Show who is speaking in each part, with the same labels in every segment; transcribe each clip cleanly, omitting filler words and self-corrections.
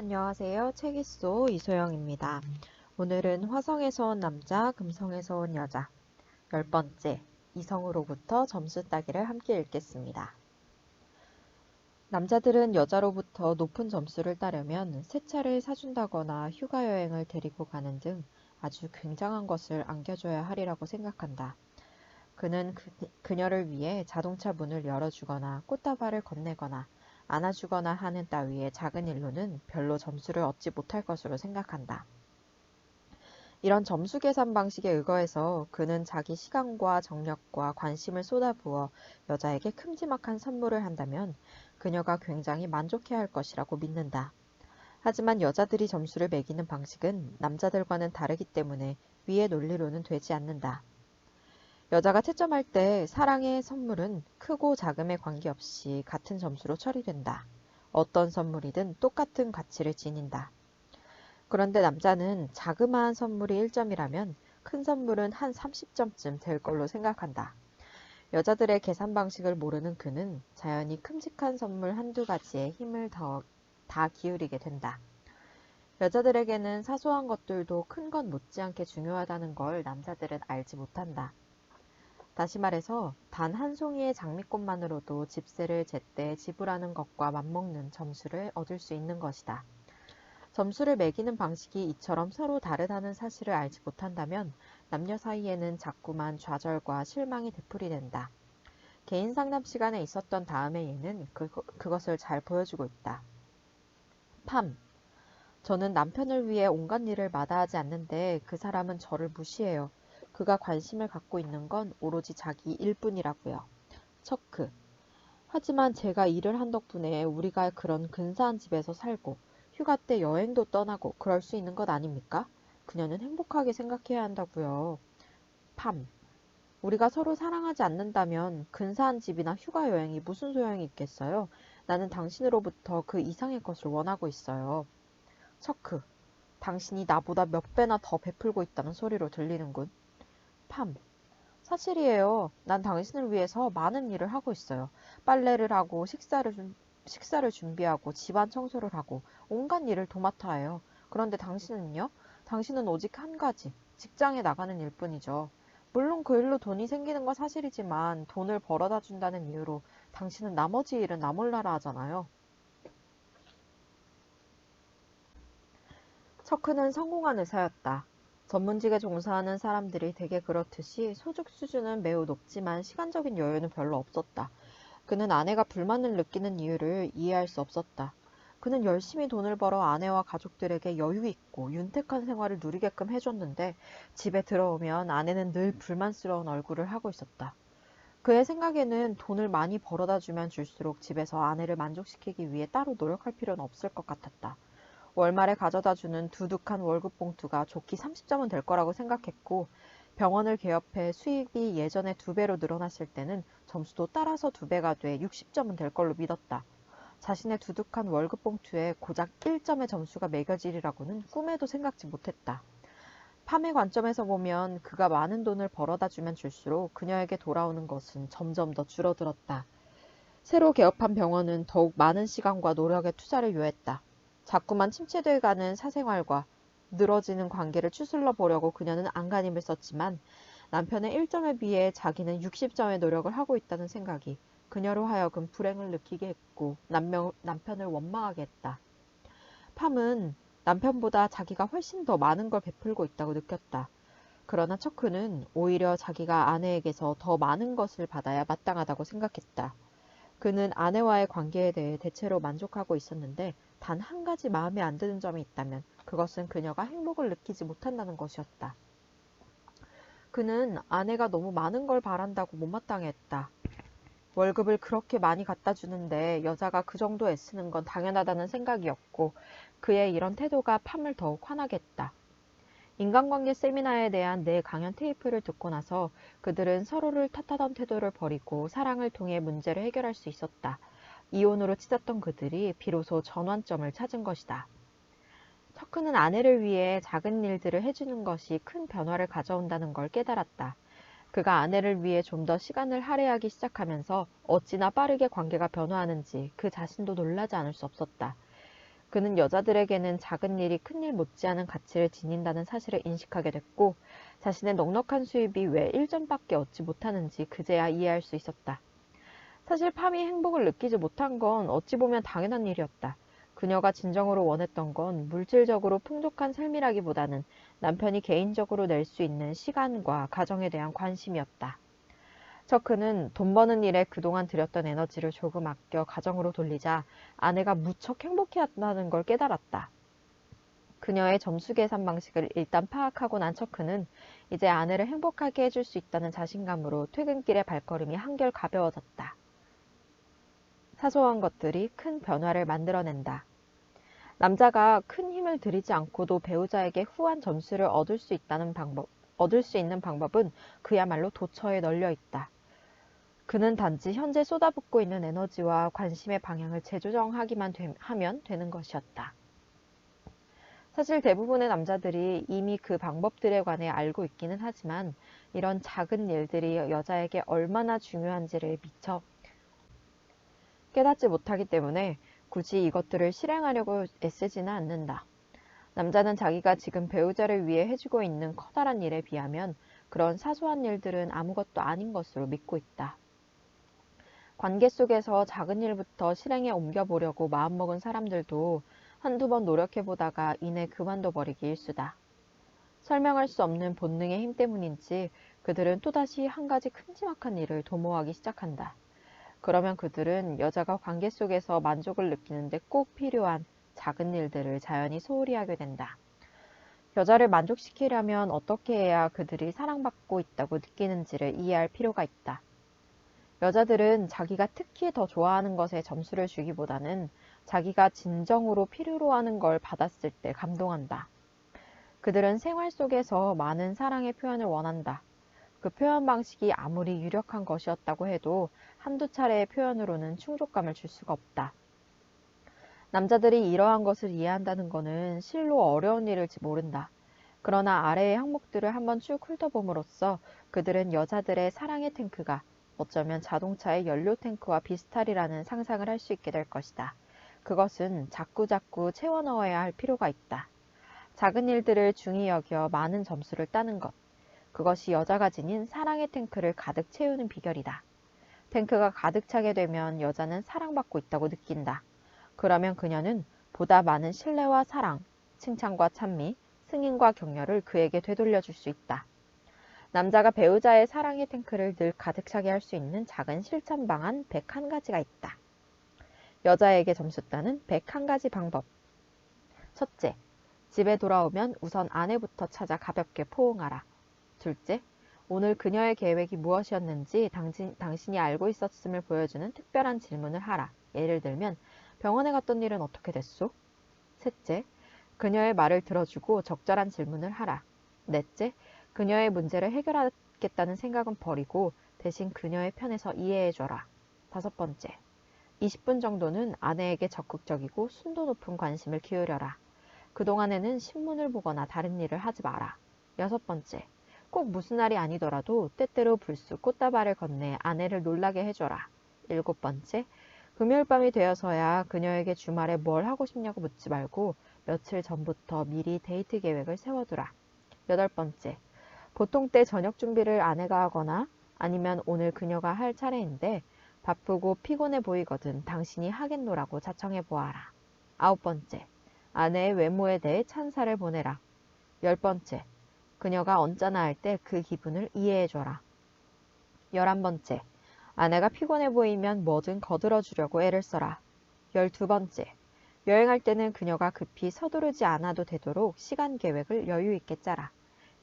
Speaker 1: 안녕하세요. 책이쏘 이소영입니다. 오늘은 화성에서 온 남자, 금성에서 온 여자 10번째 이성으로부터 점수 따기를 함께 읽겠습니다. 남자들은 여자로부터 높은 점수를 따려면 새 차를 사준다거나 휴가 여행을 데리고 가는 등 아주 굉장한 것을 안겨줘야 하리라고 생각한다. 그는 그녀를 위해 자동차 문을 열어주거나 꽃다발을 건네거나 안아주거나 하는 따위의 작은 일로는 별로 점수를 얻지 못할 것으로 생각한다. 이런 점수 계산 방식에 의거해서 그는 자기 시간과 정력과 관심을 쏟아부어 여자에게 큼지막한 선물을 한다면 그녀가 굉장히 만족해야 할 것이라고 믿는다. 하지만 여자들이 점수를 매기는 방식은 남자들과는 다르기 때문에 위의 논리로는 되지 않는다. 여자가 채점할 때 사랑의 선물은 크고 작음에 관계없이 같은 점수로 처리된다. 어떤 선물이든 똑같은 가치를 지닌다. 그런데 남자는 자그마한 선물이 1점이라면 큰 선물은 한 30점쯤 될 걸로 생각한다. 여자들의 계산 방식을 모르는 그는 자연히 큼직한 선물 한두 가지에 힘을 다 기울이게 된다. 여자들에게는 사소한 것들도 큰 것 못지않게 중요하다는 걸 남자들은 알지 못한다. 다시 말해서 단 한 송이의 장미꽃만으로도 집세를 제때 지불하는 것과 맞먹는 점수를 얻을 수 있는 것이다. 점수를 매기는 방식이 이처럼 서로 다르다는 사실을 알지 못한다면 남녀 사이에는 자꾸만 좌절과 실망이 되풀이된다. 개인 상담 시간에 있었던 다음의 예는 그것을 잘 보여주고 있다. 팜. 저는 남편을 위해 온갖 일을 마다하지 않는데 그 사람은 저를 무시해요. 그가 관심을 갖고 있는 건 오로지 자기 일뿐이라고요. 척크. 하지만 제가 일을 한 덕분에 우리가 그런 근사한 집에서 살고 휴가 때 여행도 떠나고 그럴 수 있는 것 아닙니까? 그녀는 행복하게 생각해야 한다고요. 팜. 우리가 서로 사랑하지 않는다면 근사한 집이나 휴가 여행이 무슨 소용이 있겠어요? 나는 당신으로부터 그 이상의 것을 원하고 있어요. 척크. 당신이 나보다 몇 배나 더 베풀고 있다는 소리로 들리는군. 팜. 사실이에요. 난 당신을 위해서 많은 일을 하고 있어요. 빨래를 하고 식사를 준비하고 집안 청소를 하고 온갖 일을 도맡아 해요. 그런데 당신은요? 당신은 오직 한 가지, 직장에 나가는 일뿐이죠. 물론 그 일로 돈이 생기는 건 사실이지만 돈을 벌어다 준다는 이유로 당신은 나머지 일은 나 몰라라 하잖아요. 척크는 성공한 의사였다. 전문직에 종사하는 사람들이 대개 그렇듯이 소득 수준은 매우 높지만 시간적인 여유는 별로 없었다. 그는 아내가 불만을 느끼는 이유를 이해할 수 없었다. 그는 열심히 돈을 벌어 아내와 가족들에게 여유 있고 윤택한 생활을 누리게끔 해줬는데 집에 들어오면 아내는 늘 불만스러운 얼굴을 하고 있었다. 그의 생각에는 돈을 많이 벌어다 주면 줄수록 집에서 아내를 만족시키기 위해 따로 노력할 필요는 없을 것 같았다. 월말에 가져다주는 두둑한 월급 봉투가 좋기 30점은 될 거라고 생각했고 병원을 개업해 수입이 예전에 2배로 늘어났을 때는 점수도 따라서 2배가 돼 60점은 될 걸로 믿었다. 자신의 두둑한 월급 봉투에 고작 1점의 점수가 매겨지리라고는 꿈에도 생각지 못했다. 팜의 관점에서 보면 그가 많은 돈을 벌어다 주면 줄수록 그녀에게 돌아오는 것은 점점 더 줄어들었다. 새로 개업한 병원은 더욱 많은 시간과 노력의 투자를 요했다. 자꾸만 침체돼가는 사생활과 늘어지는 관계를 추슬러 보려고 그녀는 안간힘을 썼지만 남편의 1점에 비해 자기는 60점의 노력을 하고 있다는 생각이 그녀로 하여금 불행을 느끼게 했고 남편을 원망하게 했다. 팜은 남편보다 자기가 훨씬 더 많은 걸 베풀고 있다고 느꼈다. 그러나 척크는 오히려 자기가 아내에게서 더 많은 것을 받아야 마땅하다고 생각했다. 그는 아내와의 관계에 대해 대체로 만족하고 있었는데 단 한 가지 마음에 안 드는 점이 있다면 그것은 그녀가 행복을 느끼지 못한다는 것이었다. 그는 아내가 너무 많은 걸 바란다고 못마땅해했다. 월급을 그렇게 많이 갖다 주는데 여자가 그 정도 애쓰는 건 당연하다는 생각이었고 그의 이런 태도가 팜을 더욱 화나게 했다. 인간관계 세미나에 대한 내 강연 테이프를 듣고 나서 그들은 서로를 탓하던 태도를 버리고 사랑을 통해 문제를 해결할 수 있었다. 이혼으로 치닫던 그들이 비로소 전환점을 찾은 것이다. 척크는 아내를 위해 작은 일들을 해주는 것이 큰 변화를 가져온다는 걸 깨달았다. 그가 아내를 위해 좀 더 시간을 할애하기 시작하면서 어찌나 빠르게 관계가 변화하는지 그 자신도 놀라지 않을 수 없었다. 그는 여자들에게는 작은 일이 큰일 못지않은 가치를 지닌다는 사실을 인식하게 됐고 자신의 넉넉한 수입이 왜 1점밖에 얻지 못하는지 그제야 이해할 수 있었다. 사실 팜이 행복을 느끼지 못한 건 어찌 보면 당연한 일이었다. 그녀가 진정으로 원했던 건 물질적으로 풍족한 삶이라기보다는 남편이 개인적으로 낼 수 있는 시간과 가정에 대한 관심이었다. 그는 돈 버는 일에 그동안 들였던 에너지를 조금 아껴 가정으로 돌리자 아내가 무척 행복해한다는 걸 깨달았다. 그녀의 점수 계산 방식을 일단 파악하고 난 척크는 이제 아내를 행복하게 해줄 수 있다는 자신감으로 퇴근길의 발걸음이 한결 가벼워졌다. 사소한 것들이 큰 변화를 만들어낸다. 남자가 큰 힘을 들이지 않고도 배우자에게 후한 점수를 얻을 수 있는 방법은 그야말로 도처에 널려 있다. 그는 단지 현재 쏟아붓고 있는 에너지와 관심의 방향을 재조정하기만 하면 되는 것이었다. 사실 대부분의 남자들이 이미 그 방법들에 관해 알고 있기는 하지만 이런 작은 일들이 여자에게 얼마나 중요한지를 미처 깨닫지 못하기 때문에 굳이 이것들을 실행하려고 애쓰지는 않는다. 남자는 자기가 지금 배우자를 위해 해주고 있는 커다란 일에 비하면 그런 사소한 일들은 아무것도 아닌 것으로 믿고 있다. 관계 속에서 작은 일부터 실행에 옮겨보려고 마음먹은 사람들도 한두 번 노력해보다가 이내 그만둬 버리기 일쑤다. 설명할 수 없는 본능의 힘 때문인지 그들은 또다시 한 가지 큼지막한 일을 도모하기 시작한다. 그러면 그들은 여자가 관계 속에서 만족을 느끼는데 꼭 필요한 작은 일들을 자연히 소홀히 하게 된다. 여자를 만족시키려면 어떻게 해야 그들이 사랑받고 있다고 느끼는지를 이해할 필요가 있다. 여자들은 자기가 특히 더 좋아하는 것에 점수를 주기보다는 자기가 진정으로 필요로 하는 걸 받았을 때 감동한다. 그들은 생활 속에서 많은 사랑의 표현을 원한다. 그 표현 방식이 아무리 유력한 것이었다고 해도 한두 차례의 표현으로는 충족감을 줄 수가 없다. 남자들이 이러한 것을 이해한다는 것은 실로 어려운 일일지 모른다. 그러나 아래의 항목들을 한번 쭉 훑어봄으로써 그들은 여자들의 사랑의 탱크가 어쩌면 자동차의 연료 탱크와 비슷하리라는 상상을 할 수 있게 될 것이다. 그것은 자꾸자꾸 채워 넣어야 할 필요가 있다. 작은 일들을 중히 여겨 많은 점수를 따는 것. 그것이 여자가 지닌 사랑의 탱크를 가득 채우는 비결이다. 탱크가 가득 차게 되면 여자는 사랑받고 있다고 느낀다. 그러면 그녀는 보다 많은 신뢰와 사랑, 칭찬과 찬미, 승인과 격려를 그에게 되돌려줄 수 있다. 남자가 배우자의 사랑의 탱크를 늘 가득 차게 할 수 있는 작은 실천 방안 101가지가 있다. 여자에게 점수 따는 101가지 방법. 첫째, 집에 돌아오면 우선 아내부터 찾아 가볍게 포옹하라. 둘째, 오늘 그녀의 계획이 무엇이었는지 당신이 알고 있었음을 보여주는 특별한 질문을 하라. 예를 들면 병원에 갔던 일은 어떻게 됐소? 셋째, 그녀의 말을 들어주고 적절한 질문을 하라. 넷째, 그녀의 문제를 해결하겠다는 생각은 버리고 대신 그녀의 편에서 이해해줘라. 다섯 번째, 20분 정도는 아내에게 적극적이고 순도 높은 관심을 기울여라. 그동안에는 신문을 보거나 다른 일을 하지 마라. 여섯 번째, 꼭 무슨 날이 아니더라도 때때로 불쑥 꽃다발을 건네 아내를 놀라게 해줘라. 일곱 번째, 금요일 밤이 되어서야 그녀에게 주말에 뭘 하고 싶냐고 묻지 말고 며칠 전부터 미리 데이트 계획을 세워두라. 여덟 번째, 보통 때 저녁 준비를 아내가 하거나 아니면 오늘 그녀가 할 차례인데 바쁘고 피곤해 보이거든 당신이 하겠노라고 자청해 보아라. 아홉 번째, 아내의 외모에 대해 찬사를 보내라. 열 번째, 그녀가 언짢아 할 때 그 기분을 이해해줘라. 11번째, 아내가 피곤해 보이면 뭐든 거들어 주려고 애를 써라. 12번째, 여행할 때는 그녀가 급히 서두르지 않아도 되도록 시간 계획을 여유 있게 짜라.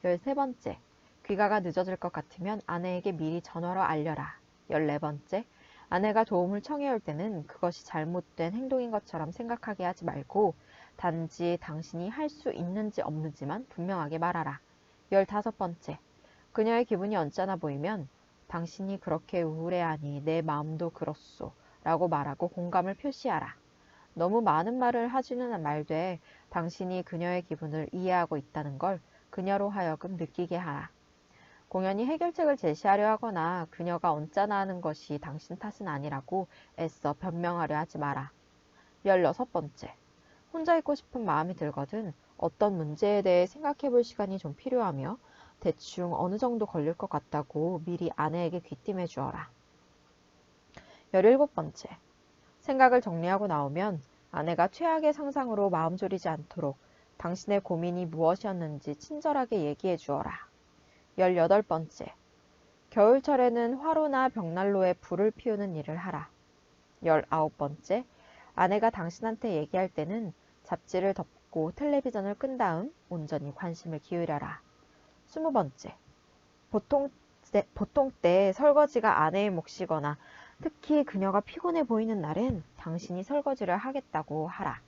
Speaker 1: 13번째, 귀가가 늦어질 것 같으면 아내에게 미리 전화로 알려라. 14번째, 아내가 도움을 청해올 때는 그것이 잘못된 행동인 것처럼 생각하게 하지 말고 단지 당신이 할 수 있는지 없는지만 분명하게 말하라. 15번째, 그녀의 기분이 언짢아 보이면 당신이 그렇게 우울해하니 내 마음도 그렇소 라고 말하고 공감을 표시하라. 너무 많은 말을 하지는 말되 당신이 그녀의 기분을 이해하고 있다는 걸 그녀로 하여금 느끼게 하라. 공연히 해결책을 제시하려 하거나 그녀가 언짢아하는 것이 당신 탓은 아니라고 애써 변명하려 하지 마라. 16번째, 혼자 있고 싶은 마음이 들거든 어떤 문제에 대해 생각해 볼 시간이 좀 필요하며 대충 어느 정도 걸릴 것 같다고 미리 아내에게 귀띔해 주어라. 17번째. 생각을 정리하고 나오면 아내가 최악의 상상으로 마음 졸이지 않도록 당신의 고민이 무엇이었는지 친절하게 얘기해 주어라. 18번째. 겨울철에는 화로나 벽난로에 불을 피우는 일을 하라. 19번째. 아내가 당신한테 얘기할 때는 잡지를 덮고 텔레비전을 끈 다음 온전히 관심을 기울여라. 20번째. 보통 때 설거지가 아내의 몫이거나 특히 그녀가 피곤해 보이는 날엔 당신이 설거지를 하겠다고 하라.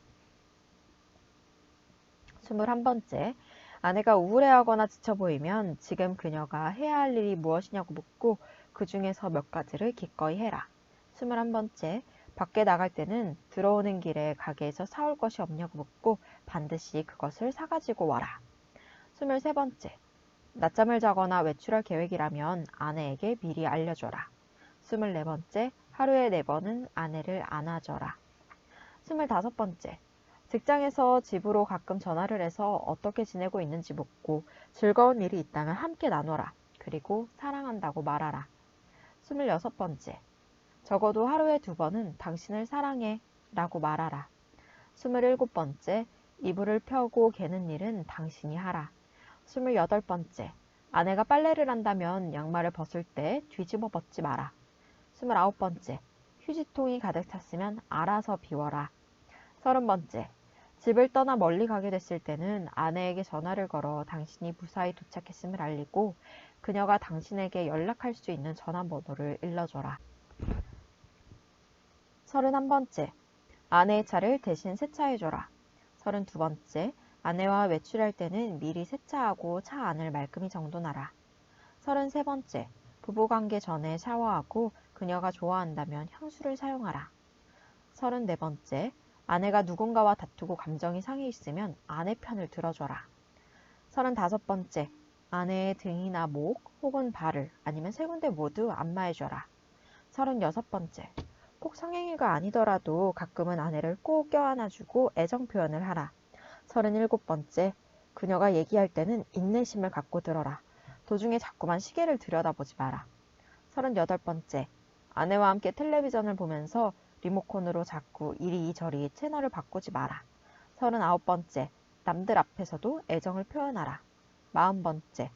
Speaker 1: 21번째. 아내가 우울해하거나 지쳐 보이면 지금 그녀가 해야 할 일이 무엇이냐고 묻고 그 중에서 몇 가지를 기꺼이 해라. 21번째. 밖에 나갈 때는 들어오는 길에 가게에서 사올 것이 없냐고 묻고 반드시 그것을 사가지고 와라. 23번째. 낮잠을 자거나 외출할 계획이라면 아내에게 미리 알려줘라. 24번째. 하루에 4번은 아내를 안아줘라. 25번째. 직장에서 집으로 가끔 전화를 해서 어떻게 지내고 있는지 묻고 즐거운 일이 있다면 함께 나눠라. 그리고 사랑한다고 말하라. 26번째. 적어도 하루에 2번은 당신을 사랑해 라고 말하라. 27번째. 이불을 펴고 개는 일은 당신이 하라. 28번째. 아내가 빨래를 한다면 양말을 벗을 때 뒤집어 벗지 마라. 29번째. 휴지통이 가득 찼으면 알아서 비워라. 30번째. 집을 떠나 멀리 가게 됐을 때는 아내에게 전화를 걸어 당신이 무사히 도착했음을 알리고 그녀가 당신에게 연락할 수 있는 전화번호를 일러줘라. 31번째. 아내의 차를 대신 세차해줘라. 32번째. 아내와 외출할 때는 미리 세차하고 차 안을 말끔히 정돈하라. 33번째. 부부관계 전에 샤워하고 그녀가 좋아한다면 향수를 사용하라. 34번째. 아내가 누군가와 다투고 감정이 상해 있으면 아내 편을 들어줘라. 35번째. 아내의 등이나 목 혹은 발을 아니면 3군데 모두 안마해줘라. 36번째. 꼭 성행위가 아니더라도 가끔은 아내를 꼭 껴안아주고 애정 표현을 하라. 37번째. 그녀가 얘기할 때는 인내심을 갖고 들어라. 도중에 자꾸만 시계를 들여다보지 마라. 38번째. 아내와 함께 텔레비전을 보면서 리모컨으로 자꾸 이리저리 채널을 바꾸지 마라. 39번째. 남들 앞에서도 애정을 표현하라. 40번째.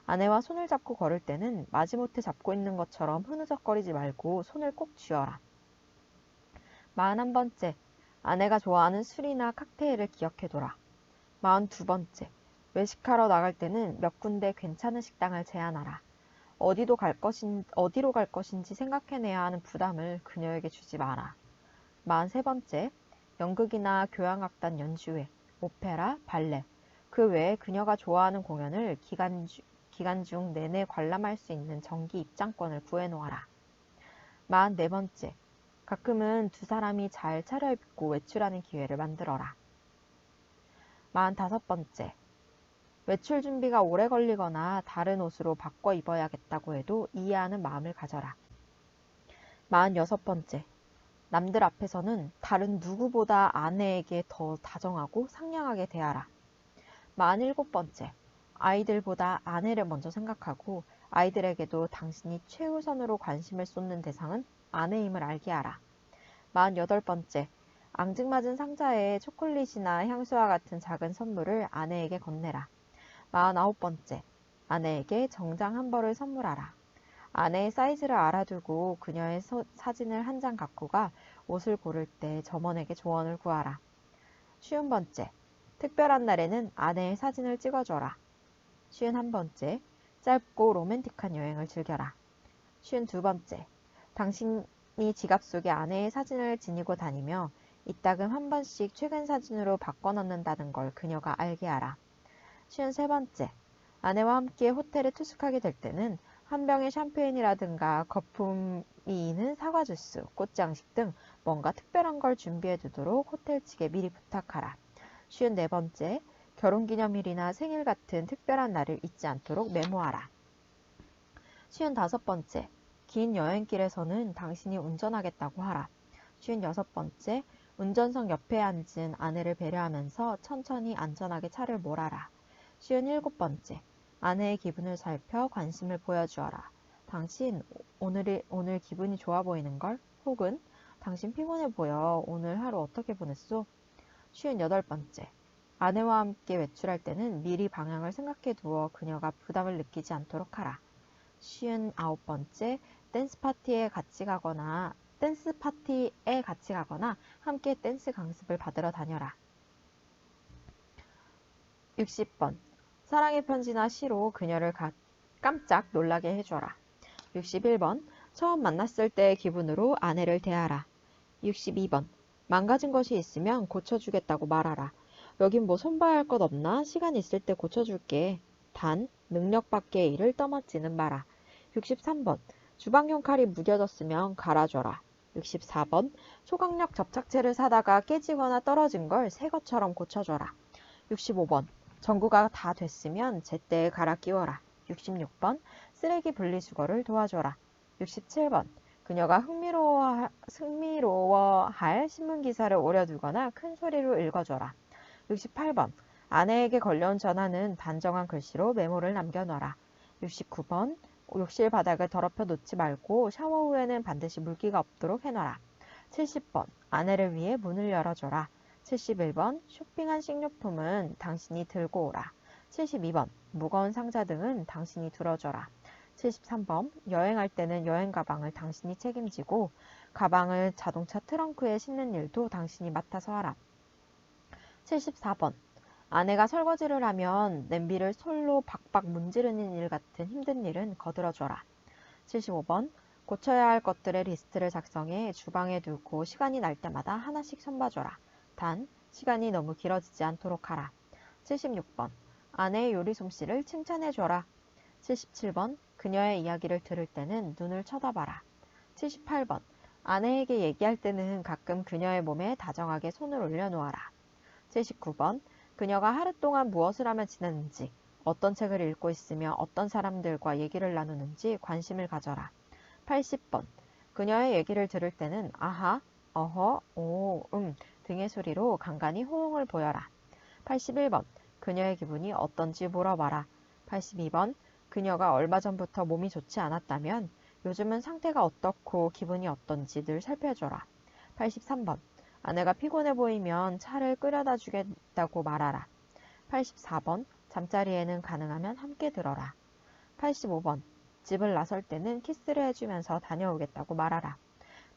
Speaker 1: 아내와 손을 잡고 걸을 때는 마지못해 잡고 있는 것처럼 흐느적거리지 말고 손을 꼭 쥐어라. 41번째. 아내가 좋아하는 술이나 칵테일을 기억해둬라. 42번째. 외식하러 나갈 때는 몇 군데 괜찮은 식당을 제안하라. 어디로 갈 것인지 생각해내야 하는 부담을 그녀에게 주지 마라. 43번째. 연극이나 교향악단 연주회, 오페라, 발레, 그 외에 그녀가 좋아하는 공연을 기간 중 내내 관람할 수 있는 정기 입장권을 구해놓아라. 44번째. 가끔은 두 사람이 잘 차려입고 외출하는 기회를 만들어라. 45번째. 외출 준비가 오래 걸리거나 다른 옷으로 바꿔 입어야겠다고 해도 이해하는 마음을 가져라. 46번째. 남들 앞에서는 다른 누구보다 아내에게 더 다정하고 상냥하게 대하라. 47번째. 아이들보다 아내를 먼저 생각하고 아이들에게도 당신이 최우선으로 관심을 쏟는 대상은 아내임을 알게 하라. 48번째. 앙증맞은 상자에 초콜릿이나 향수와 같은 작은 선물을 아내에게 건네라. 49번째. 아내에게 정장 한 벌을 선물하라. 아내의 사이즈를 알아두고 그녀의 사진을 한 장 갖고 가 옷을 고를 때 점원에게 조언을 구하라. 50번째. 특별한 날에는 아내의 사진을 찍어줘라. 51번째. 짧고 로맨틱한 여행을 즐겨라. 52번째. 당신이 지갑 속에 아내의 사진을 지니고 다니며 이따금 한 번씩 최근 사진으로 바꿔 넣는다는 걸 그녀가 알게 하라. 53번째. 아내와 함께 호텔에 투숙하게 될 때는 한 병의 샴페인이라든가 거품이 있는 사과 주스, 꽃장식 등 뭔가 특별한 걸 준비해 두도록 호텔 측에 미리 부탁하라. 54번째. 결혼기념일이나 생일 같은 특별한 날을 잊지 않도록 메모하라. 55번째. 긴 여행길에서는 당신이 운전하겠다고 하라. 56번째. 운전석 옆에 앉은 아내를 배려하면서 천천히 안전하게 차를 몰아라. 57번째. 아내의 기분을 살펴 관심을 보여주어라. 당신, 오늘 기분이 좋아 보이는걸? 혹은 당신 피곤해 보여. 오늘 하루 어떻게 보냈소? 58번째. 아내와 함께 외출할 때는 미리 방향을 생각해 두어 그녀가 부담을 느끼지 않도록 하라. 59번째. 댄스 파티에 같이 가거나 함께 댄스 강습을 받으러 다녀라. 60번. 사랑의 편지나 시로 그녀를 깜짝 놀라게 해줘라. 61번. 처음 만났을 때의 기분으로 아내를 대하라. 62번. 망가진 것이 있으면 고쳐주겠다고 말하라. 여긴 뭐 손봐야 할 것 없나? 시간 있을 때 고쳐줄게. 단, 능력 밖의 일을 떠맡지는 마라. 63번. 주방용 칼이 무뎌졌으면 갈아줘라. 64번. 초강력 접착제를 사다가 깨지거나 떨어진 걸 새 것처럼 고쳐줘라. 65번. 전구가 다 됐으면 제때에 갈아 끼워라. 66번. 쓰레기 분리수거를 도와줘라. 67번. 그녀가 흥미로워할 신문기사를 오려두거나 큰 소리로 읽어줘라. 68번. 아내에게 걸려온 전화는 단정한 글씨로 메모를 남겨놔라. 69번. 욕실 바닥을 더럽혀 놓지 말고 샤워 후에는 반드시 물기가 없도록 해놔라. 70번. 아내를 위해 문을 열어줘라. 71번. 쇼핑한 식료품은 당신이 들고 오라. 72번. 무거운 상자 등은 당신이 들어줘라. 73번. 여행할 때는 여행 가방을 당신이 책임지고 가방을 자동차 트렁크에 싣는 일도 당신이 맡아서 하라. 74번. 아내가 설거지를 하면 냄비를 솔로 박박 문지르는 일 같은 힘든 일은 거들어줘라. 75번. 고쳐야 할 것들의 리스트를 작성해 주방에 두고 시간이 날 때마다 하나씩 손봐줘라. 단, 시간이 너무 길어지지 않도록 하라. 76번. 아내의 요리 솜씨를 칭찬해줘라. 77번. 그녀의 이야기를 들을 때는 눈을 쳐다봐라. 78번. 아내에게 얘기할 때는 가끔 그녀의 몸에 다정하게 손을 올려놓아라. 79번. 그녀가 하루 동안 무엇을 하며 지냈는지, 어떤 책을 읽고 있으며 어떤 사람들과 얘기를 나누는지 관심을 가져라. 80번. 그녀의 얘기를 들을 때는 아하, 어허, 오, 등의 소리로 간간히 호응을 보여라. 81번. 그녀의 기분이 어떤지 물어봐라. 82번. 그녀가 얼마 전부터 몸이 좋지 않았다면 요즘은 상태가 어떻고 기분이 어떤지 늘 살펴줘라. 83번. 아내가 피곤해 보이면 차를 끓여다 주겠다고 말하라. 84번. 잠자리에는 가능하면 함께 들어라. 85번. 집을 나설 때는 키스를 해주면서 다녀오겠다고 말하라.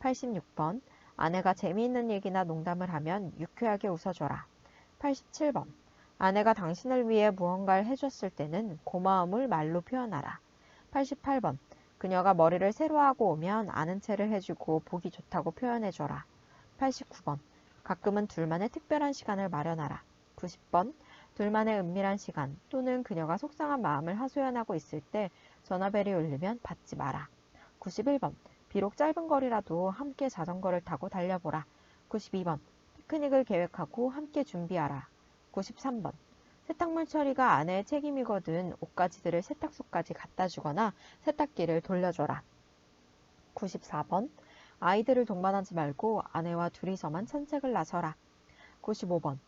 Speaker 1: 86번. 아내가 재미있는 얘기나 농담을 하면 유쾌하게 웃어줘라. 87번. 아내가 당신을 위해 무언가를 해줬을 때는 고마움을 말로 표현하라. 88번. 그녀가 머리를 새로 하고 오면 아는 체를 해주고 보기 좋다고 표현해줘라. 89번. 가끔은 둘만의 특별한 시간을 마련하라. 90번. 둘만의 은밀한 시간 또는 그녀가 속상한 마음을 하소연하고 있을 때 전화벨이 울리면 받지 마라. 91번. 비록 짧은 거리라도 함께 자전거를 타고 달려보라. 92번. 피크닉을 계획하고 함께 준비하라. 93번. 세탁물 처리가 아내의 책임이거든 옷가지들을 세탁소까지 갖다 주거나 세탁기를 돌려줘라. 94번. 아이들을 동반하지 말고 아내와 둘이서만 산책을 나서라. 95번.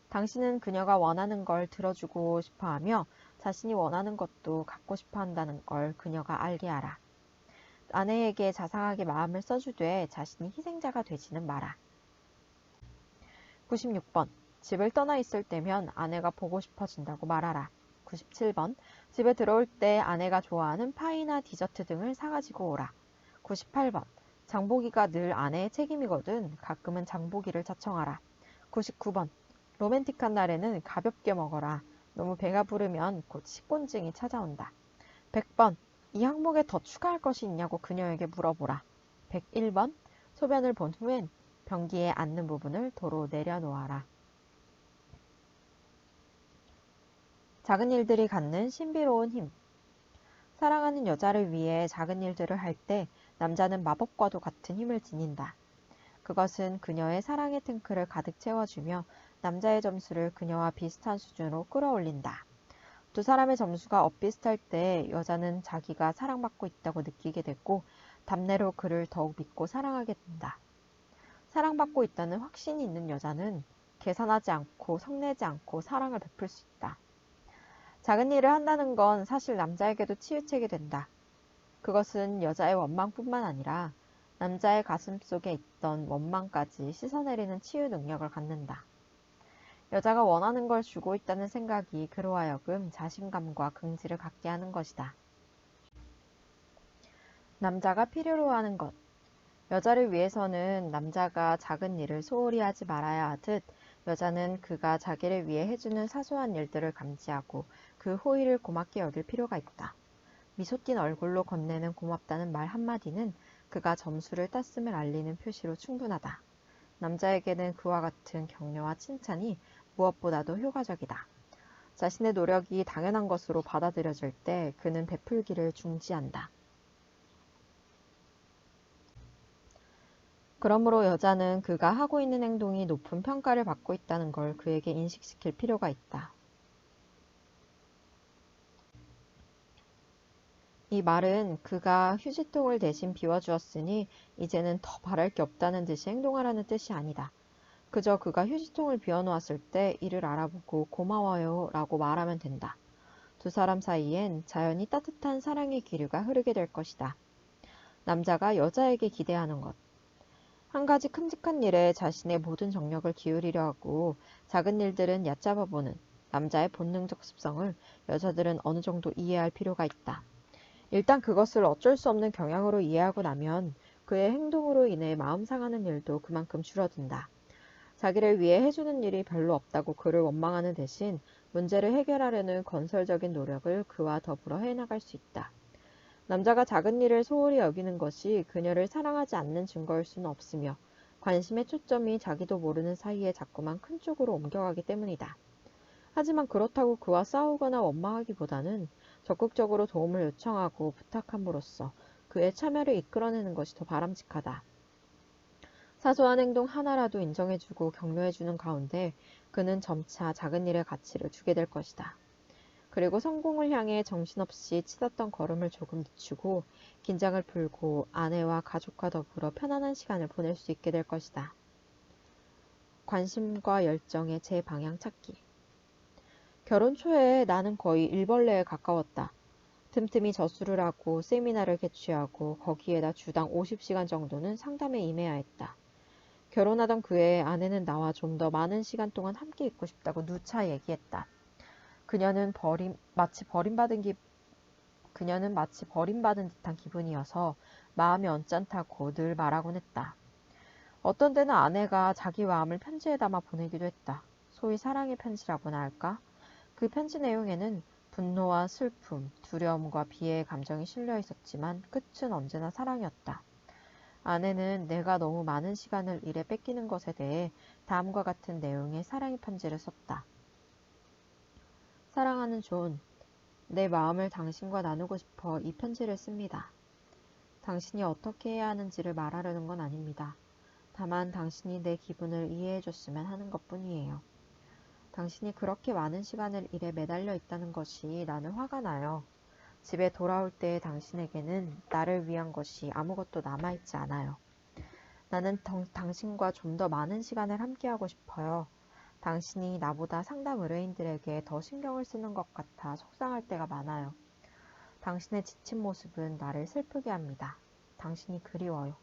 Speaker 1: 당신은 그녀가 원하는 걸 들어주고 싶어하며 자신이 원하는 것도 갖고 싶어 한다는 걸 그녀가 알게 하라. 아내에게 자상하게 마음을 써주되 자신이 희생자가 되지는 마라. 96번. 집을 떠나 있을 때면 아내가 보고 싶어진다고 말하라. 97번. 집에 들어올 때 아내가 좋아하는 파이나 디저트 등을 사가지고 오라. 98번. 장보기가 늘 아내의 책임이거든 가끔은 장보기를 자청하라. 99번. 로맨틱한 날에는 가볍게 먹어라. 너무 배가 부르면 곧 식곤증이 찾아온다. 100번. 이 항목에 더 추가할 것이 있냐고 그녀에게 물어보라. 101번. 소변을 본 후엔 변기에 앉는 부분을 도로 내려놓아라. 작은 일들이 갖는 신비로운 힘. 사랑하는 여자를 위해 작은 일들을 할 때 남자는 마법과도 같은 힘을 지닌다. 그것은 그녀의 사랑의 탱크를 가득 채워주며 남자의 점수를 그녀와 비슷한 수준으로 끌어올린다. 두 사람의 점수가 엇비슷할 때 여자는 자기가 사랑받고 있다고 느끼게 되고 답례로 그를 더욱 믿고 사랑하게 된다. 사랑받고 있다는 확신이 있는 여자는 계산하지 않고 성내지 않고 사랑을 베풀 수 있다. 작은 일을 한다는 건 사실 남자에게도 치유책이 된다. 그것은 여자의 원망뿐만 아니라 남자의 가슴 속에 있던 원망까지 씻어내리는 치유 능력을 갖는다. 여자가 원하는 걸 주고 있다는 생각이 그로 하여금 자신감과 긍지를 갖게 하는 것이다. 남자가 필요로 하는 것. 여자를 위해서는 남자가 작은 일을 소홀히 하지 말아야 하듯 여자는 그가 자기를 위해 해주는 사소한 일들을 감지하고 그 호의를 고맙게 여길 필요가 있다. 미소 띤 얼굴로 건네는 고맙다는 말 한마디는 그가 점수를 땄음을 알리는 표시로 충분하다. 남자에게는 그와 같은 격려와 칭찬이 무엇보다도 효과적이다. 자신의 노력이 당연한 것으로 받아들여질 때 그는 베풀기를 중지한다. 그러므로 여자는 그가 하고 있는 행동이 높은 평가를 받고 있다는 걸 그에게 인식시킬 필요가 있다. 이 말은 그가 휴지통을 대신 비워주었으니 이제는 더 바랄 게 없다는 듯이 행동하라는 뜻이 아니다. 그저 그가 휴지통을 비워놓았을 때 이를 알아보고 고마워요 라고 말하면 된다. 두 사람 사이엔 자연히 따뜻한 사랑의 기류가 흐르게 될 것이다. 남자가 여자에게 기대하는 것. 한 가지 큼직한 일에 자신의 모든 정력을 기울이려 하고 작은 일들은 얕잡아 보는 남자의 본능적 습성을 여자들은 어느 정도 이해할 필요가 있다. 일단 그것을 어쩔 수 없는 경향으로 이해하고 나면 그의 행동으로 인해 마음 상하는 일도 그만큼 줄어든다. 자기를 위해 해주는 일이 별로 없다고 그를 원망하는 대신 문제를 해결하려는 건설적인 노력을 그와 더불어 해나갈 수 있다. 남자가 작은 일을 소홀히 여기는 것이 그녀를 사랑하지 않는 증거일 수는 없으며 관심의 초점이 자기도 모르는 사이에 자꾸만 큰 쪽으로 옮겨가기 때문이다. 하지만 그렇다고 그와 싸우거나 원망하기보다는 적극적으로 도움을 요청하고 부탁함으로써 그의 참여를 이끌어내는 것이 더 바람직하다. 사소한 행동 하나라도 인정해주고 격려해주는 가운데 그는 점차 작은 일의 가치를 두게 될 것이다. 그리고 성공을 향해 정신없이 치닫던 걸음을 조금 늦추고 긴장을 풀고 아내와 가족과 더불어 편안한 시간을 보낼 수 있게 될 것이다. 관심과 열정의 재방향 찾기. 결혼 초에 나는 거의 일벌레에 가까웠다. 틈틈이 저술을 하고 세미나를 개최하고 거기에다 주당 50시간 정도는 상담에 임해야 했다. 결혼하던 그해 아내는 나와 좀 더 많은 시간 동안 함께 있고 싶다고 누차 얘기했다. 그녀는 마치 버림받은 듯한 기분이어서 마음이 언짢다고 늘 말하곤 했다. 어떤 때는 아내가 자기 마음을 편지에 담아 보내기도 했다. 소위 사랑의 편지라고나 할까? 그 편지 내용에는 분노와 슬픔, 두려움과 비애의 감정이 실려 있었지만 끝은 언제나 사랑이었다. 아내는 내가 너무 많은 시간을 일에 뺏기는 것에 대해 다음과 같은 내용의 사랑의 편지를 썼다. 사랑하는 존, 내 마음을 당신과 나누고 싶어 이 편지를 씁니다. 당신이 어떻게 해야 하는지를 말하려는 건 아닙니다. 다만 당신이 내 기분을 이해해 줬으면 하는 것뿐이에요. 당신이 그렇게 많은 시간을 일에 매달려 있다는 것이 나는 화가 나요. 집에 돌아올 때의 당신에게는 나를 위한 것이 아무것도 남아있지 않아요. 나는 당신과 좀 더 많은 시간을 함께하고 싶어요. 당신이 나보다 상담 의뢰인들에게 더 신경을 쓰는 것 같아 속상할 때가 많아요. 당신의 지친 모습은 나를 슬프게 합니다. 당신이 그리워요.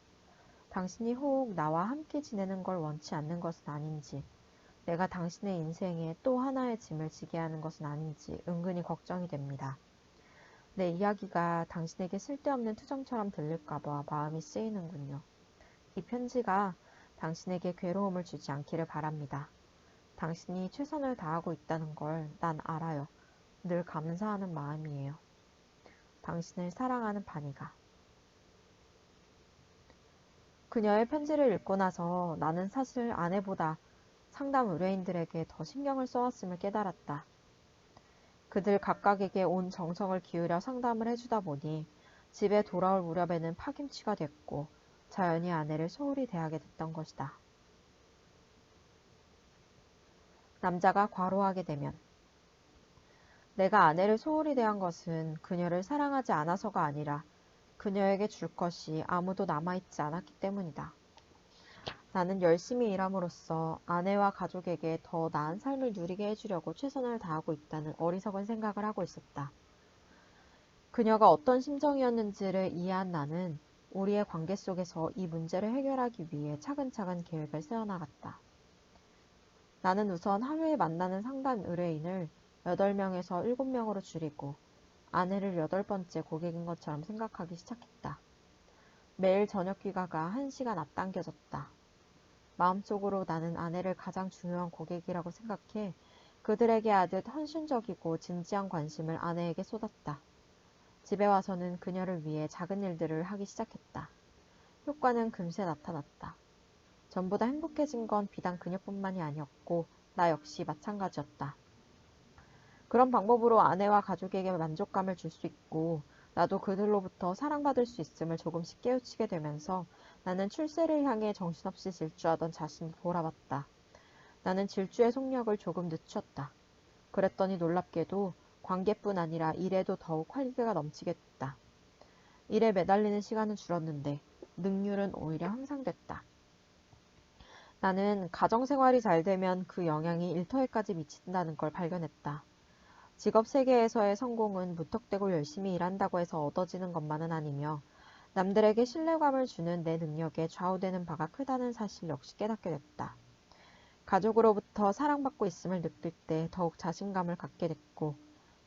Speaker 1: 당신이 혹 나와 함께 지내는 걸 원치 않는 것은 아닌지, 내가 당신의 인생에 또 하나의 짐을 지게 하는 것은 아닌지 은근히 걱정이 됩니다. 내 이야기가 당신에게 쓸데없는 투정처럼 들릴까봐 마음이 쓰이는군요. 이 편지가 당신에게 괴로움을 주지 않기를 바랍니다. 당신이 최선을 다하고 있다는 걸 난 알아요. 늘 감사하는 마음이에요. 당신을 사랑하는 바니가. 그녀의 편지를 읽고 나서 나는 사실 아내보다 상담 의뢰인들에게 더 신경을 써왔음을 깨달았다. 그들 각각에게 온 정성을 기울여 상담을 해주다 보니 집에 돌아올 무렵에는 파김치가 됐고 자연히 아내를 소홀히 대하게 됐던 것이다. 남자가 과로하게 되면 내가 아내를 소홀히 대한 것은 그녀를 사랑하지 않아서가 아니라 그녀에게 줄 것이 아무도 남아있지 않았기 때문이다. 나는 열심히 일함으로써 아내와 가족에게 더 나은 삶을 누리게 해주려고 최선을 다하고 있다는 어리석은 생각을 하고 있었다. 그녀가 어떤 심정이었는지를 이해한 나는 우리의 관계 속에서 이 문제를 해결하기 위해 차근차근 계획을 세워나갔다. 나는 우선 하루에 만나는 상담 의뢰인을 8명에서 7명으로 줄이고 아내를 8번째 고객인 것처럼 생각하기 시작했다. 매일 저녁 귀가가 1시간 앞당겨졌다. 마음속으로 나는 아내를 가장 중요한 고객이라고 생각해 그들에게 하듯 헌신적이고 진지한 관심을 아내에게 쏟았다. 집에 와서는 그녀를 위해 작은 일들을 하기 시작했다. 효과는 금세 나타났다. 전보다 행복해진 건 비단 그녀뿐만이 아니었고 나 역시 마찬가지였다. 그런 방법으로 아내와 가족에게 만족감을 줄 수 있고 나도 그들로부터 사랑받을 수 있음을 조금씩 깨우치게 되면서 나는 출세를 향해 정신없이 질주하던 자신을 돌아봤다. 나는 질주의 속력을 조금 늦췄다. 그랬더니 놀랍게도 관계뿐 아니라 일에도 더욱 활기가 넘치게 됐다. 일에 매달리는 시간은 줄었는데 능률은 오히려 향상됐다. 나는 가정생활이 잘 되면 그 영향이 일터에까지 미친다는 걸 발견했다. 직업 세계에서의 성공은 무턱대고 열심히 일한다고 해서 얻어지는 것만은 아니며 남들에게 신뢰감을 주는 내 능력에 좌우되는 바가 크다는 사실 역시 깨닫게 됐다. 가족으로부터 사랑받고 있음을 느낄 때 더욱 자신감을 갖게 됐고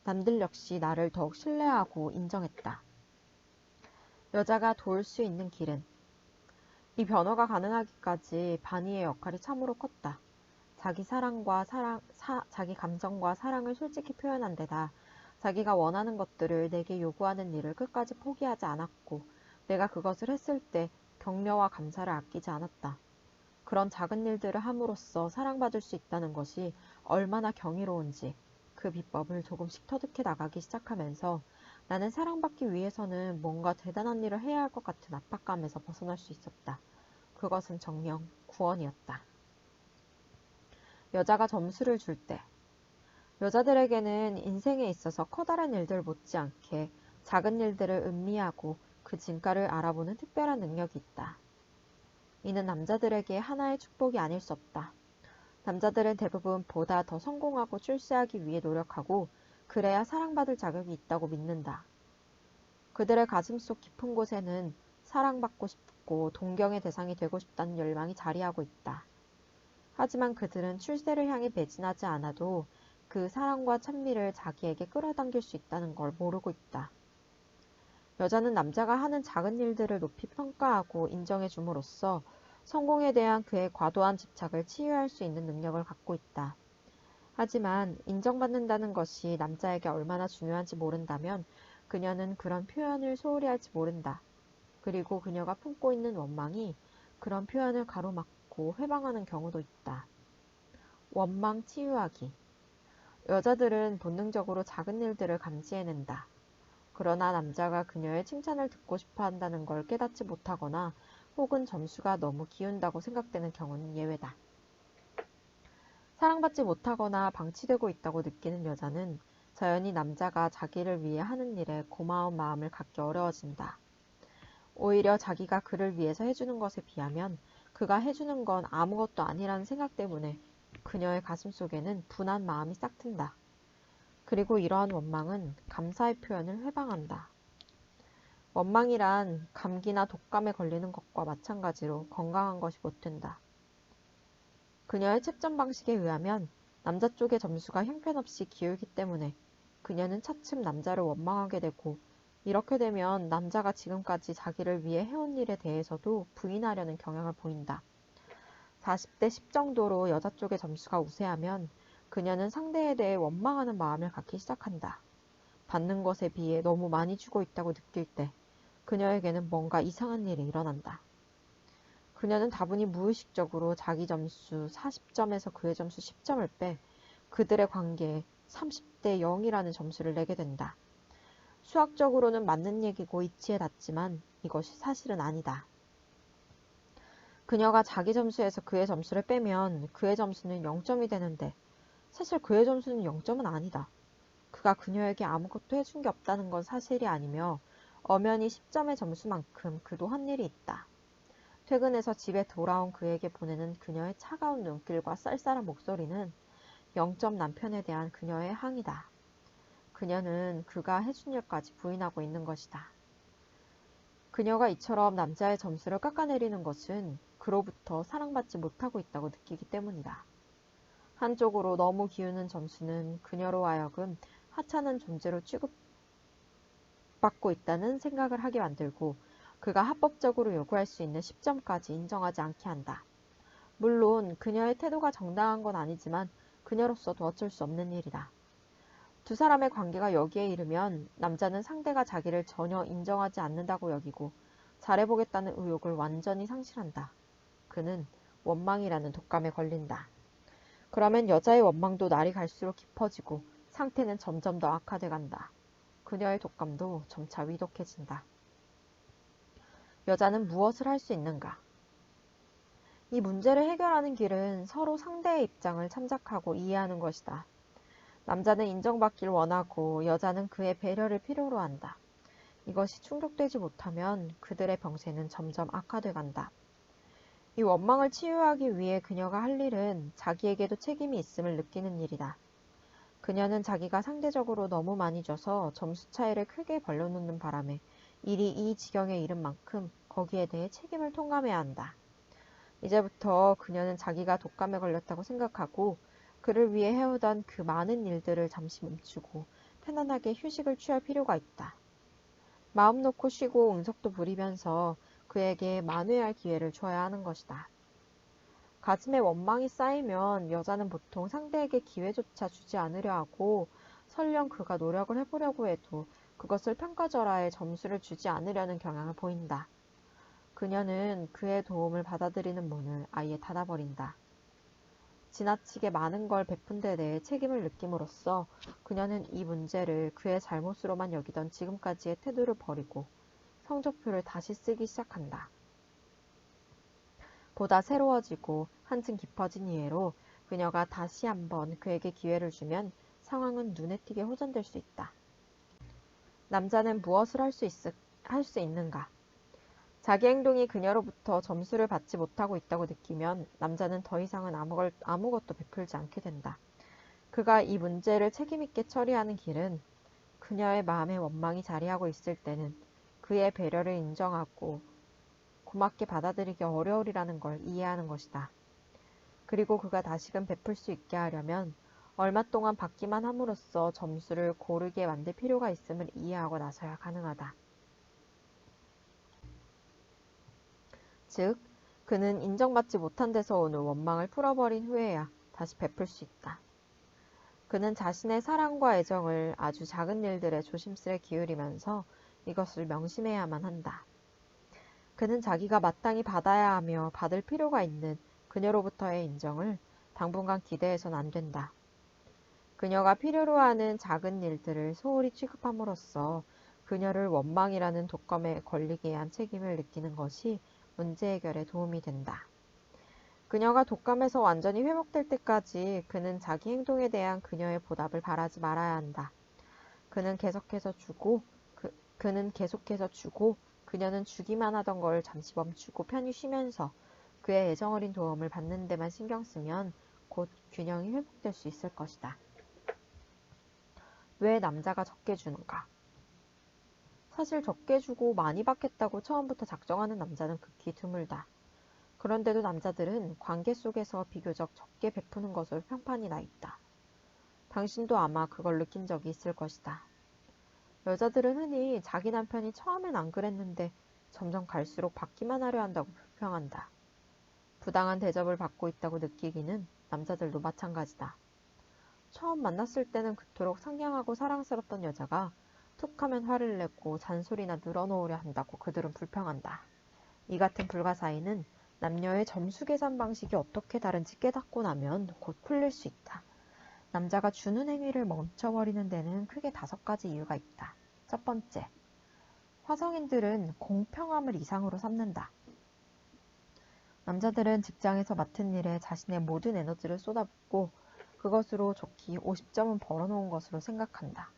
Speaker 1: 남들 역시 나를 더욱 신뢰하고 인정했다. 여자가 도울 수 있는 길은 이 변화가 가능하기까지 바니의 역할이 참으로 컸다. 자기 감정과 사랑을 솔직히 표현한 데다 자기가 원하는 것들을 내게 요구하는 일을 끝까지 포기하지 않았고 내가 그것을 했을 때 격려와 감사를 아끼지 않았다. 그런 작은 일들을 함으로써 사랑받을 수 있다는 것이 얼마나 경이로운지 그 비법을 조금씩 터득해 나가기 시작하면서 나는 사랑받기 위해서는 뭔가 대단한 일을 해야 할 것 같은 압박감에서 벗어날 수 있었다. 그것은 정녕 구원이었다. 여자가 점수를 줄 때 여자들에게는 인생에 있어서 커다란 일들 못지않게 작은 일들을 음미하고 그 진가를 알아보는 특별한 능력이 있다. 이는 남자들에게 하나의 축복이 아닐 수 없다. 남자들은 대부분 보다 더 성공하고 출세하기 위해 노력하고 그래야 사랑받을 자격이 있다고 믿는다. 그들의 가슴속 깊은 곳에는 사랑받고 싶고 동경의 대상이 되고 싶다는 열망이 자리하고 있다. 하지만 그들은 출세를 향해 매진하지 않아도 그 사랑과 찬미를 자기에게 끌어당길 수 있다는 걸 모르고 있다. 여자는 남자가 하는 작은 일들을 높이 평가하고 인정해 줌으로써 성공에 대한 그의 과도한 집착을 치유할 수 있는 능력을 갖고 있다. 하지만 인정받는다는 것이 남자에게 얼마나 중요한지 모른다면 그녀는 그런 표현을 소홀히 할지 모른다. 그리고 그녀가 품고 있는 원망이 그런 표현을 가로막고 회방하는 경우도 있다. 원망 치유하기. 여자들은 본능적으로 작은 일들을 감지해낸다. 그러나 남자가 그녀의 칭찬을 듣고 싶어 한다는 걸 깨닫지 못하거나 혹은 점수가 너무 기운다고 생각되는 경우는 예외다. 사랑받지 못하거나 방치되고 있다고 느끼는 여자는 자연히 남자가 자기를 위해 하는 일에 고마운 마음을 갖기 어려워진다. 오히려 자기가 그를 위해서 해주는 것에 비하면 그가 해주는 건 아무것도 아니라는 생각 때문에 그녀의 가슴속에는 분한 마음이 싹 튼다. 그리고 이러한 원망은 감사의 표현을 회방한다. 원망이란 감기나 독감에 걸리는 것과 마찬가지로 건강한 것이 못 된다. 그녀의 채점 방식에 의하면 남자 쪽의 점수가 형편없이 기울기 때문에 그녀는 차츰 남자를 원망하게 되고 이렇게 되면 남자가 지금까지 자기를 위해 해온 일에 대해서도 부인하려는 경향을 보인다. 40대 10 정도로 여자 쪽의 점수가 우세하면 그녀는 상대에 대해 원망하는 마음을 갖기 시작한다. 받는 것에 비해 너무 많이 주고 있다고 느낄 때 그녀에게는 뭔가 이상한 일이 일어난다. 그녀는 다분히 무의식적으로 자기 점수 40점에서 그의 점수 10점을 빼 그들의 관계에 30대 0이라는 점수를 내게 된다. 수학적으로는 맞는 얘기고 이치에 닿지만 이것이 사실은 아니다. 그녀가 자기 점수에서 그의 점수를 빼면 그의 점수는 0점이 되는데 사실 그의 점수는 0점은 아니다. 그가 그녀에게 아무것도 해준 게 없다는 건 사실이 아니며 엄연히 10점의 점수만큼 그도 한 일이 있다. 퇴근해서 집에 돌아온 그에게 보내는 그녀의 차가운 눈길과 쌀쌀한 목소리는 0점 남편에 대한 그녀의 항의다. 그녀는 그가 해준 일까지 부인하고 있는 것이다. 그녀가 이처럼 남자의 점수를 깎아내리는 것은 그로부터 사랑받지 못하고 있다고 느끼기 때문이다. 한쪽으로 너무 기우는 점수는 그녀로 하여금 하찮은 존재로 취급받고 있다는 생각을 하게 만들고 그가 합법적으로 요구할 수 있는 10점까지 인정하지 않게 한다. 물론 그녀의 태도가 정당한 건 아니지만 그녀로서도 어쩔 수 없는 일이다. 두 사람의 관계가 여기에 이르면 남자는 상대가 자기를 전혀 인정하지 않는다고 여기고 잘해보겠다는 의욕을 완전히 상실한다. 그는 원망이라는 독감에 걸린다. 그러면 여자의 원망도 날이 갈수록 깊어지고 상태는 점점 더 악화돼 간다. 그녀의 독감도 점차 위독해진다. 여자는 무엇을 할 수 있는가? 이 문제를 해결하는 길은 서로 상대의 입장을 참작하고 이해하는 것이다. 남자는 인정받길 원하고 여자는 그의 배려를 필요로 한다. 이것이 충족되지 못하면 그들의 병세는 점점 악화돼 간다. 이 원망을 치유하기 위해 그녀가 할 일은 자기에게도 책임이 있음을 느끼는 일이다. 그녀는 자기가 상대적으로 너무 많이 줘서 점수 차이를 크게 벌려놓는 바람에 일이 이 지경에 이른 만큼 거기에 대해 책임을 통감해야 한다. 이제부터 그녀는 자기가 독감에 걸렸다고 생각하고 그를 위해 해오던 그 많은 일들을 잠시 멈추고 편안하게 휴식을 취할 필요가 있다. 마음 놓고 쉬고 응석도 부리면서 그에게 만회할 기회를 줘야 하는 것이다. 가슴에 원망이 쌓이면 여자는 보통 상대에게 기회조차 주지 않으려 하고 설령 그가 노력을 해보려고 해도 그것을 평가절하에 점수를 주지 않으려는 경향을 보인다. 그녀는 그의 도움을 받아들이는 문을 아예 닫아버린다. 지나치게 많은 걸 베푼 데 대해 책임을 느낌으로써 그녀는 이 문제를 그의 잘못으로만 여기던 지금까지의 태도를 버리고 성적표를 다시 쓰기 시작한다. 보다 새로워지고 한층 깊어진 이해로 그녀가 다시 한번 그에게 기회를 주면 상황은 눈에 띄게 호전될 수 있다. 남자는 무엇을 할 수 있는가? 자기 행동이 그녀로부터 점수를 받지 못하고 있다고 느끼면 남자는 더 이상은 아무것도 베풀지 않게 된다. 그가 이 문제를 책임있게 처리하는 길은 그녀의 마음에 원망이 자리하고 있을 때는 그의 배려를 인정하고 고맙게 받아들이기 어려우리라는 걸 이해하는 것이다. 그리고 그가 다시금 베풀 수 있게 하려면 얼마 동안 받기만 함으로써 점수를 고르게 만들 필요가 있음을 이해하고 나서야 가능하다. 즉, 그는 인정받지 못한 데서 오는 원망을 풀어버린 후에야 다시 베풀 수 있다. 그는 자신의 사랑과 애정을 아주 작은 일들에 조심스레 기울이면서 이것을 명심해야만 한다. 그는 자기가 마땅히 받아야 하며 받을 필요가 있는 그녀로부터의 인정을 당분간 기대해선 안 된다. 그녀가 필요로 하는 작은 일들을 소홀히 취급함으로써 그녀를 원망이라는 독감에 걸리게 한 책임을 느끼는 것이 문제 해결에 도움이 된다. 그녀가 독감에서 완전히 회복될 때까지 그는 자기 행동에 대한 그녀의 보답을 바라지 말아야 한다. 그는 계속해서 주고 그녀는 주기만 하던 걸 잠시 멈추고 편히 쉬면서 그의 애정 어린 도움을 받는 데만 신경 쓰면 곧 균형이 회복될 수 있을 것이다. 왜 남자가 적게 주는가? 사실 적게 주고 많이 받겠다고 처음부터 작정하는 남자는 극히 드물다. 그런데도 남자들은 관계 속에서 비교적 적게 베푸는 것으로 평판이 나 있다. 당신도 아마 그걸 느낀 적이 있을 것이다. 여자들은 흔히 자기 남편이 처음엔 안 그랬는데 점점 갈수록 받기만 하려 한다고 불평한다. 부당한 대접을 받고 있다고 느끼기는 남자들도 마찬가지다. 처음 만났을 때는 그토록 상냥하고 사랑스럽던 여자가 툭 하면 화를 내고 잔소리나 늘어놓으려 한다고 그들은 불평한다. 이 같은 불가사의는 남녀의 점수 계산 방식이 어떻게 다른지 깨닫고 나면 곧 풀릴 수 있다. 남자가 주는 행위를 멈춰버리는 데는 크게 5가지 이유가 있다. 첫 번째, 화성인들은 공평함을 이상으로 삼는다. 남자들은 직장에서 맡은 일에 자신의 모든 에너지를 쏟아붓고 그것으로 좋기 50점은 벌어놓은 것으로 생각한다.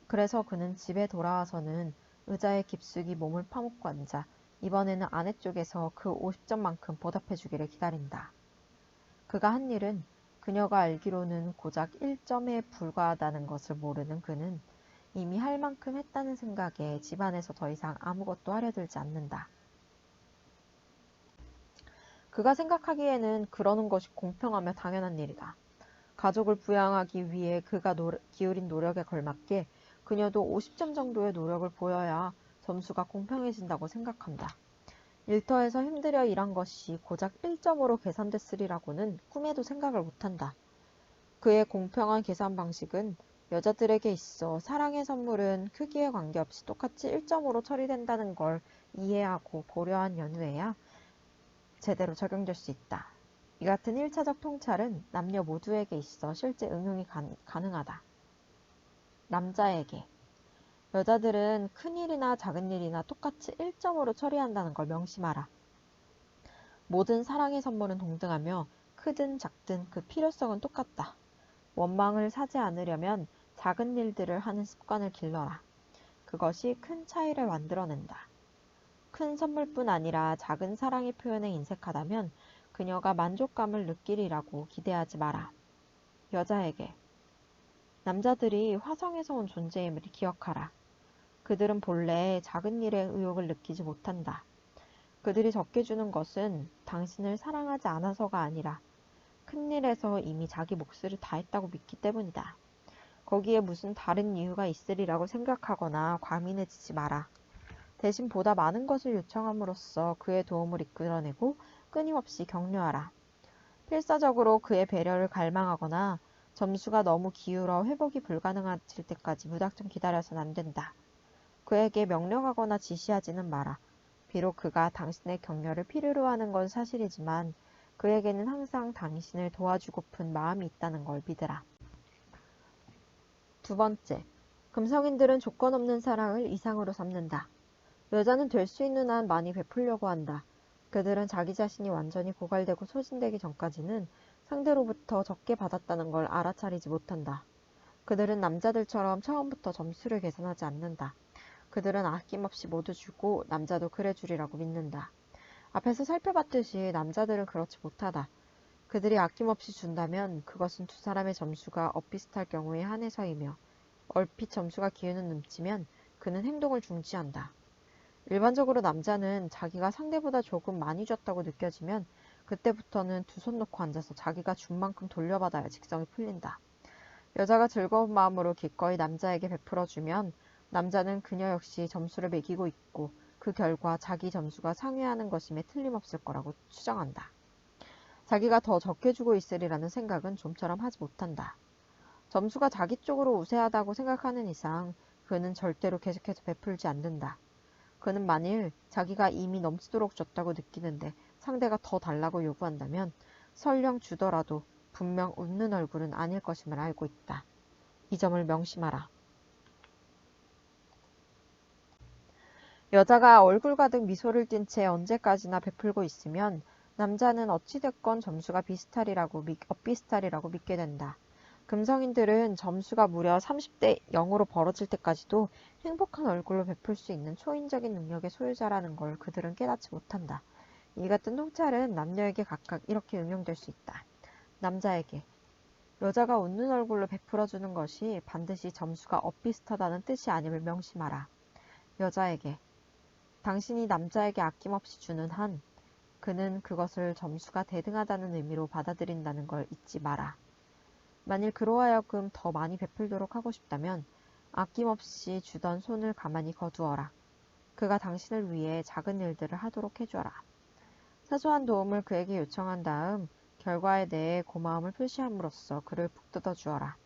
Speaker 1: 그래서 그는 집에 돌아와서는 의자에 깊숙이 몸을 파묻고 앉아 이번에는 아내 쪽에서 그 50점만큼 보답해주기를 기다린다. 그가 한 일은 그녀가 알기로는 고작 1점에 불과하다는 것을 모르는 그는 이미 할 만큼 했다는 생각에 집안에서 더 이상 아무것도 하려 들지 않는다. 그가 생각하기에는 그러는 것이 공평하며 당연한 일이다. 가족을 부양하기 위해 그가 기울인 노력에 걸맞게 그녀도 50점 정도의 노력을 보여야 점수가 공평해진다고 생각한다. 일터에서 힘들여 일한 것이 고작 1점으로 계산됐으리라고는 꿈에도 생각을 못한다. 그의 공평한 계산 방식은 여자들에게 있어 사랑의 선물은 크기에 관계없이 똑같이 1점으로 처리된다는 걸 이해하고 고려한 연후에야 제대로 적용될 수 있다. 이 같은 1차적 통찰은 남녀 모두에게 있어 실제 응용이 가능하다. 남자에게 여자들은 큰 일이나 작은 일이나 똑같이 1점으로 처리한다는 걸 명심하라. 모든 사랑의 선물은 동등하며 크든 작든 그 필요성은 똑같다. 원망을 사지 않으려면 작은 일들을 하는 습관을 길러라. 그것이 큰 차이를 만들어낸다. 큰 선물뿐 아니라 작은 사랑의 표현에 인색하다면 그녀가 만족감을 느끼리라고 기대하지 마라. 여자에게 남자들이 화성에서 온 존재임을 기억하라. 그들은 본래 작은 일에 의욕을 느끼지 못한다. 그들이 적게 주는 것은 당신을 사랑하지 않아서가 아니라 큰 일에서 이미 자기 몫을 다했다고 믿기 때문이다. 거기에 무슨 다른 이유가 있으리라고 생각하거나 과민해지지 마라. 대신 보다 많은 것을 요청함으로써 그의 도움을 이끌어내고 끊임없이 격려하라. 필사적으로 그의 배려를 갈망하거나 점수가 너무 기울어 회복이 불가능해질 때까지 무작정 기다려서는 안 된다. 그에게 명령하거나 지시하지는 마라. 비록 그가 당신의 격려를 필요로 하는 건 사실이지만 그에게는 항상 당신을 도와주고픈 마음이 있다는 걸 믿으라. 두 번째, 금성인들은 조건 없는 사랑을 이상으로 삼는다. 여자는 될 수 있는 한 많이 베풀려고 한다. 그들은 자기 자신이 완전히 고갈되고 소진되기 전까지는 상대로부터 적게 받았다는 걸 알아차리지 못한다. 그들은 남자들처럼 처음부터 점수를 계산하지 않는다. 그들은 아낌없이 모두 주고 남자도 그래 주리라고 믿는다. 앞에서 살펴봤듯이 남자들은 그렇지 못하다. 그들이 아낌없이 준다면 그것은 두 사람의 점수가 엇비슷할 경우에 한해서이며 얼핏 점수가 기운은 넘치면 그는 행동을 중지한다. 일반적으로 남자는 자기가 상대보다 조금 많이 줬다고 느껴지면 그때부터는 두 손 놓고 앉아서 자기가 준 만큼 돌려받아야 직성이 풀린다. 여자가 즐거운 마음으로 기꺼이 남자에게 베풀어주면 남자는 그녀 역시 점수를 매기고 있고 그 결과 자기 점수가 상회하는 것임에 틀림없을 거라고 추정한다. 자기가 더 적게 주고 있으리라는 생각은 좀처럼 하지 못한다. 점수가 자기 쪽으로 우세하다고 생각하는 이상 그는 절대로 계속해서 베풀지 않는다. 그는 만일 자기가 이미 넘치도록 줬다고 느끼는데 상대가 더 달라고 요구한다면 설령 주더라도 분명 웃는 얼굴은 아닐 것임을 알고 있다. 이 점을 명심하라. 여자가 얼굴 가득 미소를 띤 채 언제까지나 베풀고 있으면 남자는 어찌됐건 점수가 엇비슷하리라고 믿게 된다. 금성인들은 점수가 무려 30대 0으로 벌어질 때까지도 행복한 얼굴로 베풀 수 있는 초인적인 능력의 소유자라는 걸 그들은 깨닫지 못한다. 이 같은 통찰은 남녀에게 각각 이렇게 응용될 수 있다. 남자에게 여자가 웃는 얼굴로 베풀어주는 것이 반드시 점수가 엇비슷하다는 뜻이 아님을 명심하라. 여자에게 당신이 남자에게 아낌없이 주는 한 그는 그것을 점수가 대등하다는 의미로 받아들인다는 걸 잊지 마라. 만일 그로 하여금 더 많이 베풀도록 하고 싶다면 아낌없이 주던 손을 가만히 거두어라. 그가 당신을 위해 작은 일들을 하도록 해줘라. 사소한 도움을 그에게 요청한 다음 결과에 대해 고마움을 표시함으로써 그를 북돋아 주어라.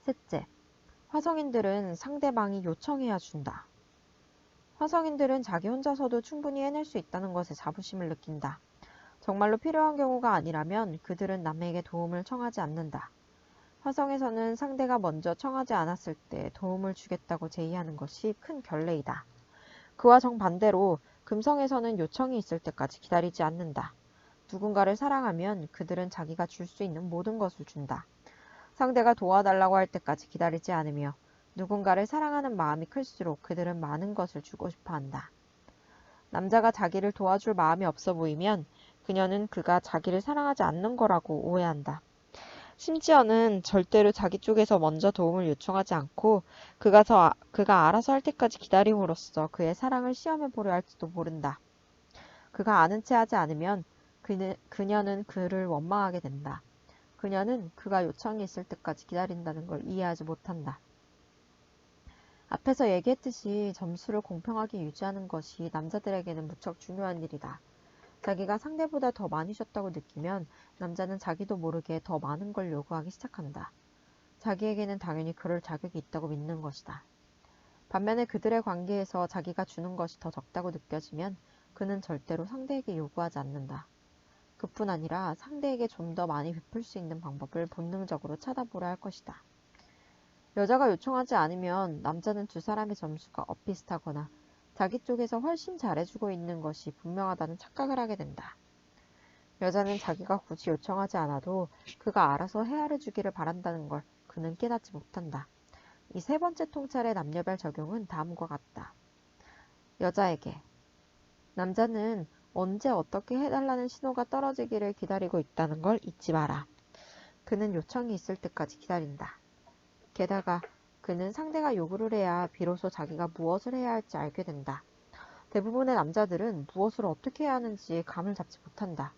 Speaker 1: 셋째, 화성인들은 상대방이 요청해야 준다. 화성인들은 자기 혼자서도 충분히 해낼 수 있다는 것에 자부심을 느낀다. 정말로 필요한 경우가 아니라면 그들은 남에게 도움을 청하지 않는다. 화성에서는 상대가 먼저 청하지 않았을 때 도움을 주겠다고 제의하는 것이 큰 결례이다. 그와 정반대로 금성에서는 요청이 있을 때까지 기다리지 않는다. 누군가를 사랑하면 그들은 자기가 줄 수 있는 모든 것을 준다. 상대가 도와달라고 할 때까지 기다리지 않으며 누군가를 사랑하는 마음이 클수록 그들은 많은 것을 주고 싶어 한다. 남자가 자기를 도와줄 마음이 없어 보이면 그녀는 그가 자기를 사랑하지 않는 거라고 오해한다. 심지어는 절대로 자기 쪽에서 먼저 도움을 요청하지 않고 그가 알아서 할 때까지 기다림으로써 그의 사랑을 시험해 보려 할지도 모른다. 그가 아는 체 하지 않으면 그녀는 그를 원망하게 된다. 그녀는 그가 요청이 있을 때까지 기다린다는 걸 이해하지 못한다. 앞에서 얘기했듯이 점수를 공평하게 유지하는 것이 남자들에게는 무척 중요한 일이다. 자기가 상대보다 더 많이 줬다고 느끼면 남자는 자기도 모르게 더 많은 걸 요구하기 시작한다. 자기에게는 당연히 그럴 자격이 있다고 믿는 것이다. 반면에 그들의 관계에서 자기가 주는 것이 더 적다고 느껴지면 그는 절대로 상대에게 요구하지 않는다. 그뿐 아니라 상대에게 좀 더 많이 베풀 수 있는 방법을 본능적으로 찾아보려 할 것이다. 여자가 요청하지 않으면 남자는 두 사람의 점수가 엇비슷하거나 자기 쪽에서 훨씬 잘해주고 있는 것이 분명하다는 착각을 하게 된다. 여자는 자기가 굳이 요청하지 않아도 그가 알아서 헤아려주기를 바란다는 걸 그는 깨닫지 못한다. 이 세 번째 통찰의 남녀별 적용은 다음과 같다. 여자에게 남자는 언제 어떻게 해달라는 신호가 떨어지기를 기다리고 있다는 걸 잊지 마라. 그는 요청이 있을 때까지 기다린다. 게다가 그는 상대가 요구를 해야 비로소 자기가 무엇을 해야 할지 알게 된다. 대부분의 남자들은 무엇을 어떻게 해야 하는지 감을 잡지 못한다.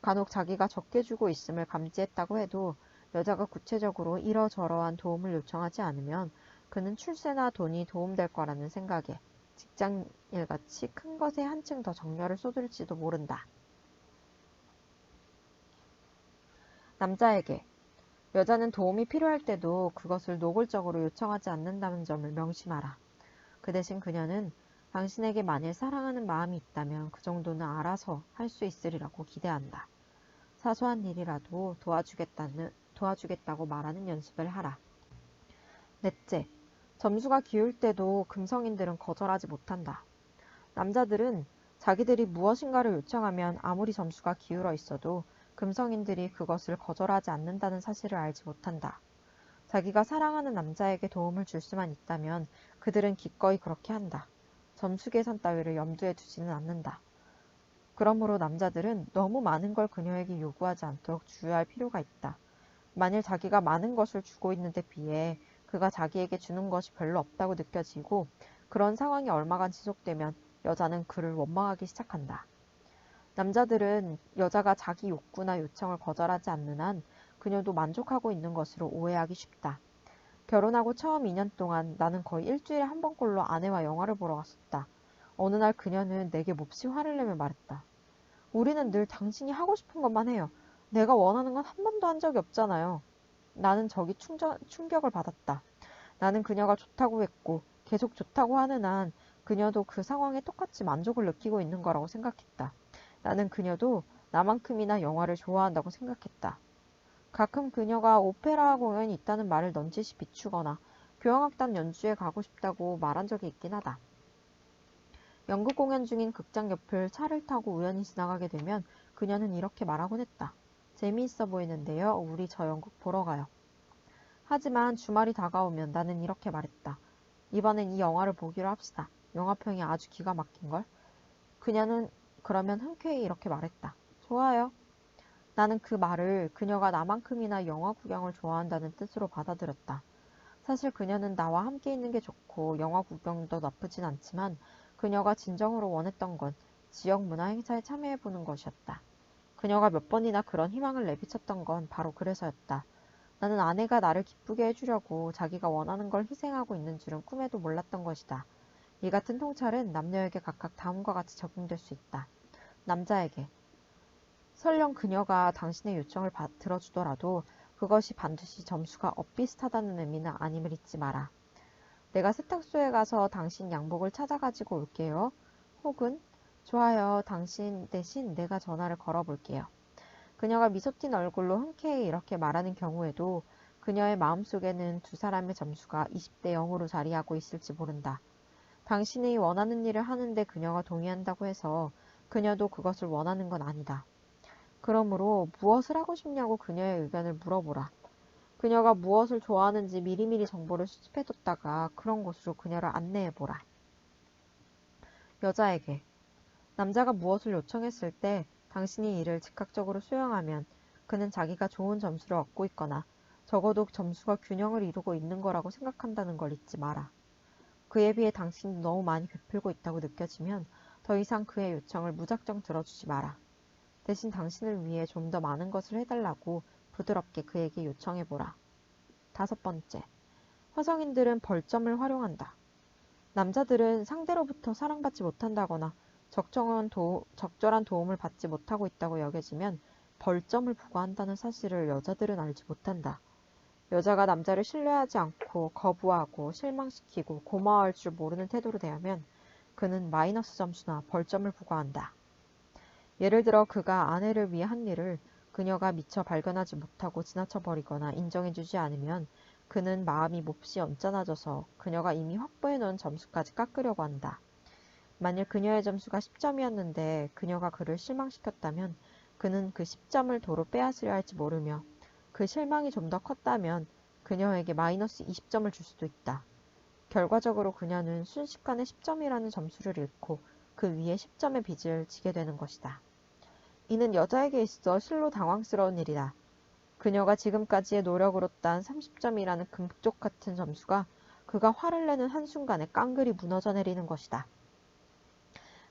Speaker 1: 간혹 자기가 적게 주고 있음을 감지했다고 해도 여자가 구체적으로 이러저러한 도움을 요청하지 않으면 그는 출세나 돈이 도움될 거라는 생각에 직장일같이 큰 것에 한층 더 정열을 쏟을지도 모른다. 남자에게 여자는 도움이 필요할 때도 그것을 노골적으로 요청하지 않는다는 점을 명심하라. 그 대신 그녀는 당신에게 만일 사랑하는 마음이 있다면 그 정도는 알아서 할 수 있으리라고 기대한다. 사소한 일이라도 도와주겠다고 말하는 연습을 하라. 넷째, 점수가 기울 때도 금성인들은 거절하지 못한다. 남자들은 자기들이 무엇인가를 요청하면 아무리 점수가 기울어 있어도 금성인들이 그것을 거절하지 않는다는 사실을 알지 못한다. 자기가 사랑하는 남자에게 도움을 줄 수만 있다면 그들은 기꺼이 그렇게 한다. 점수 계산 따위를 염두에 두지는 않는다. 그러므로 남자들은 너무 많은 걸 그녀에게 요구하지 않도록 주의할 필요가 있다. 만일 자기가 많은 것을 주고 있는데 비해 그가 자기에게 주는 것이 별로 없다고 느껴지고 그런 상황이 얼마간 지속되면 여자는 그를 원망하기 시작한다. 남자들은 여자가 자기 욕구나 요청을 거절하지 않는 한 그녀도 만족하고 있는 것으로 오해하기 쉽다. 결혼하고 처음 2년 동안 나는 거의 일주일에 한 번꼴로 아내와 영화를 보러 갔었다. 어느 날 그녀는 내게 몹시 화를 내며 말했다. 우리는 늘 당신이 하고 싶은 것만 해요. 내가 원하는 건 한 번도 한 적이 없잖아요. 나는 저기 충격을 받았다. 나는 그녀가 좋다고 했고 계속 좋다고 하는 한 그녀도 그 상황에 똑같이 만족을 느끼고 있는 거라고 생각했다. 나는 그녀도 나만큼이나 영화를 좋아한다고 생각했다. 가끔 그녀가 오페라 공연이 있다는 말을 넌지시 비추거나 교향악단 연주에 가고 싶다고 말한 적이 있긴 하다. 연극 공연 중인 극장 옆을 차를 타고 우연히 지나가게 되면 그녀는 이렇게 말하곤 했다. 재미있어 보이는데요. 우리 저 연극 보러 가요. 하지만 주말이 다가오면 나는 이렇게 말했다. 이번엔 이 영화를 보기로 합시다. 영화평이 아주 기가 막힌걸. 그녀는 그러면 흔쾌히 이렇게 말했다. 좋아요. 나는 그 말을 그녀가 나만큼이나 영화 구경을 좋아한다는 뜻으로 받아들였다. 사실 그녀는 나와 함께 있는 게 좋고 영화 구경도 나쁘진 않지만 그녀가 진정으로 원했던 건 지역 문화 행사에 참여해보는 것이었다. 그녀가 몇 번이나 그런 희망을 내비쳤던 건 바로 그래서였다. 나는 아내가 나를 기쁘게 해주려고 자기가 원하는 걸 희생하고 있는 줄은 꿈에도 몰랐던 것이다. 이 같은 통찰은 남녀에게 각각 다음과 같이 적용될 수 있다. 남자에게 설령 그녀가 당신의 요청을 들어주더라도 그것이 반드시 점수가 엇비슷하다는 의미는 아님을 잊지 마라. 내가 세탁소에 가서 당신 양복을 찾아가지고 올게요. 혹은 좋아요. 당신 대신 내가 전화를 걸어볼게요. 그녀가 미소 띤 얼굴로 흔쾌히 이렇게 말하는 경우에도 그녀의 마음속에는 두 사람의 점수가 20대 0으로 자리하고 있을지 모른다. 당신이 원하는 일을 하는데 그녀가 동의한다고 해서 그녀도 그것을 원하는 건 아니다. 그러므로 무엇을 하고 싶냐고 그녀의 의견을 물어보라. 그녀가 무엇을 좋아하는지 미리미리 정보를 수집해뒀다가 그런 곳으로 그녀를 안내해보라. 여자에게 남자가 무엇을 요청했을 때 당신이 이를 즉각적으로 수용하면 그는 자기가 좋은 점수를 얻고 있거나 적어도 점수가 균형을 이루고 있는 거라고 생각한다는 걸 잊지 마라. 그에 비해 당신이 너무 많이 베풀고 있다고 느껴지면 더 이상 그의 요청을 무작정 들어주지 마라. 대신 당신을 위해 좀 더 많은 것을 해달라고 부드럽게 그에게 요청해보라. 5번째, 화성인들은 벌점을 활용한다. 남자들은 상대로부터 사랑받지 못한다거나 적절한 도움을 받지 못하고 있다고 여겨지면 벌점을 부과한다는 사실을 여자들은 알지 못한다. 여자가 남자를 신뢰하지 않고 거부하고 실망시키고 고마워할 줄 모르는 태도로 대하면 그는 마이너스 점수나 벌점을 부과한다. 예를 들어 그가 아내를 위해 한 일을 그녀가 미처 발견하지 못하고 지나쳐버리거나 인정해주지 않으면 그는 마음이 몹시 언짢아져서 그녀가 이미 확보해놓은 점수까지 깎으려고 한다. 만일 그녀의 점수가 10점이었는데 그녀가 그를 실망시켰다면 그는 그 10점을 도로 빼앗으려 할지 모르며 그 실망이 좀 더 컸다면 그녀에게 마이너스 20점을 줄 수도 있다. 결과적으로 그녀는 순식간에 10점이라는 점수를 잃고 그 위에 10점의 빚을 지게 되는 것이다. 이는 여자에게 있어 실로 당황스러운 일이다. 그녀가 지금까지의 노력으로 딴 30점이라는 금쪽 같은 점수가 그가 화를 내는 한순간에 깡그리 무너져 내리는 것이다.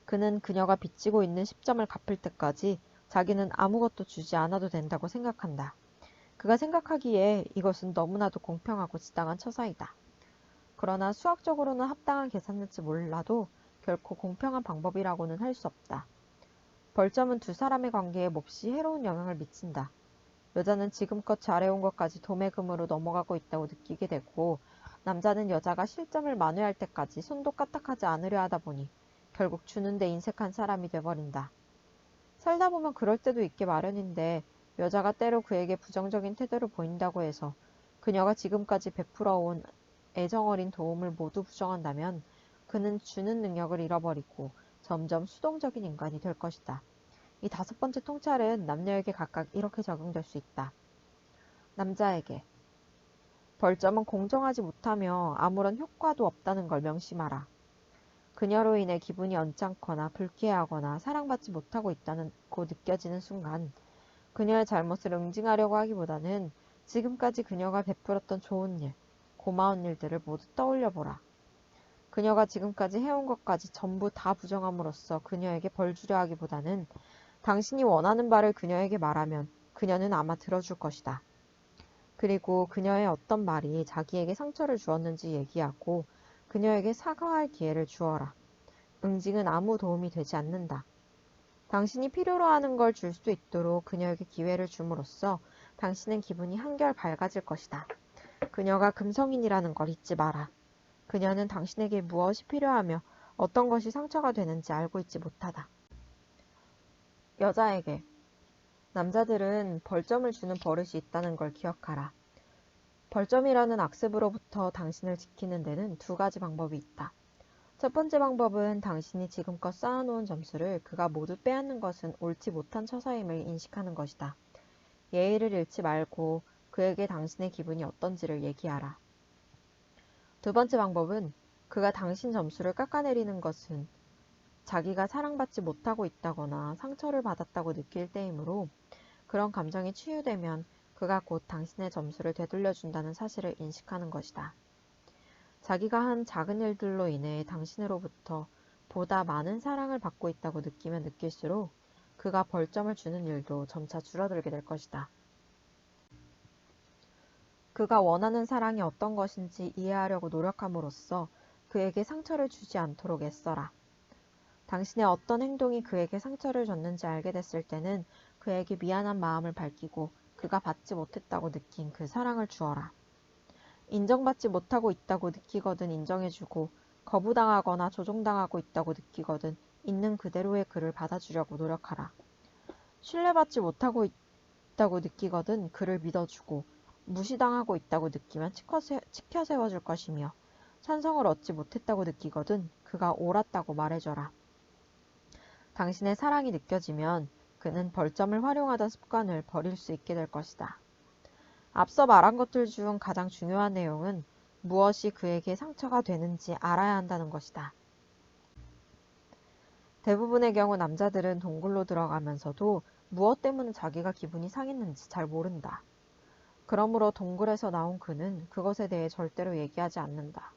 Speaker 1: 그는 그녀가 빚지고 있는 10점을 갚을 때까지 자기는 아무것도 주지 않아도 된다고 생각한다. 그가 생각하기에 이것은 너무나도 공평하고 지당한 처사이다. 그러나 수학적으로는 합당한 계산일지 몰라도 결코 공평한 방법이라고는 할 수 없다. 벌점은 두 사람의 관계에 몹시 해로운 영향을 미친다. 여자는 지금껏 잘해온 것까지 도매금으로 넘어가고 있다고 느끼게 되고 남자는 여자가 실점을 만회할 때까지 손도 까딱하지 않으려 하다 보니 결국 주는 데 인색한 사람이 돼버린다. 살다 보면 그럴 때도 있게 마련인데 여자가 때로 그에게 부정적인 태도를 보인다고 해서 그녀가 지금까지 베풀어온 애정어린 도움을 모두 부정한다면 그는 주는 능력을 잃어버리고 점점 수동적인 인간이 될 것이다. 이 5번째 통찰은 남녀에게 각각 이렇게 적용될 수 있다. 남자에게 벌점은 공정하지 못하며 아무런 효과도 없다는 걸 명심하라. 그녀로 인해 기분이 언짢거나 불쾌하거나 사랑받지 못하고 있다고 느껴지는 순간 그녀의 잘못을 응징하려고 하기보다는 지금까지 그녀가 베풀었던 좋은 일, 고마운 일들을 모두 떠올려보라. 그녀가 지금까지 해온 것까지 전부 다 부정함으로써 그녀에게 벌 주려 하기보다는 당신이 원하는 바를 그녀에게 말하면 그녀는 아마 들어줄 것이다. 그리고 그녀의 어떤 말이 자기에게 상처를 주었는지 얘기하고 그녀에게 사과할 기회를 주어라. 응징은 아무 도움이 되지 않는다. 당신이 필요로 하는 걸 줄 수 있도록 그녀에게 기회를 줌으로써 당신은 기분이 한결 밝아질 것이다. 그녀가 금성인이라는 걸 잊지 마라. 그녀는 당신에게 무엇이 필요하며 어떤 것이 상처가 되는지 알고 있지 못하다. 여자에게 남자들은 벌점을 주는 버릇이 있다는 걸 기억하라. 벌점이라는 악습으로부터 당신을 지키는 데는 2가지 방법이 있다. 첫 번째 방법은 당신이 지금껏 쌓아놓은 점수를 그가 모두 빼앗는 것은 옳지 못한 처사임을 인식하는 것이다. 예의를 잃지 말고 그에게 당신의 기분이 어떤지를 얘기하라. 2번째 방법은 그가 당신 점수를 깎아내리는 것은 자기가 사랑받지 못하고 있다거나 상처를 받았다고 느낄 때이므로 그런 감정이 치유되면 그가 곧 당신의 점수를 되돌려준다는 사실을 인식하는 것이다. 자기가 한 작은 일들로 인해 당신으로부터 보다 많은 사랑을 받고 있다고 느끼면 느낄수록 그가 벌점을 주는 일도 점차 줄어들게 될 것이다. 그가 원하는 사랑이 어떤 것인지 이해하려고 노력함으로써 그에게 상처를 주지 않도록 애써라. 당신의 어떤 행동이 그에게 상처를 줬는지 알게 됐을 때는 그에게 미안한 마음을 밝히고 그가 받지 못했다고 느낀 그 사랑을 주어라. 인정받지 못하고 있다고 느끼거든 인정해주고 거부당하거나 조종당하고 있다고 느끼거든 있는 그대로의 그를 받아주려고 노력하라. 신뢰받지 못하고 있다고 느끼거든 그를 믿어주고 무시당하고 있다고 느끼면 치켜 세워줄 것이며 찬성을 얻지 못했다고 느끼거든 그가 옳았다고 말해줘라. 당신의 사랑이 느껴지면 그는 벌점을 활용하던 습관을 버릴 수 있게 될 것이다. 앞서 말한 것들 중 가장 중요한 내용은 무엇이 그에게 상처가 되는지 알아야 한다는 것이다. 대부분의 경우 남자들은 동굴로 들어가면서도 무엇 때문에 자기가 기분이 상했는지 잘 모른다. 그러므로 동굴에서 나온 그는 그것에 대해 절대로 얘기하지 않는다.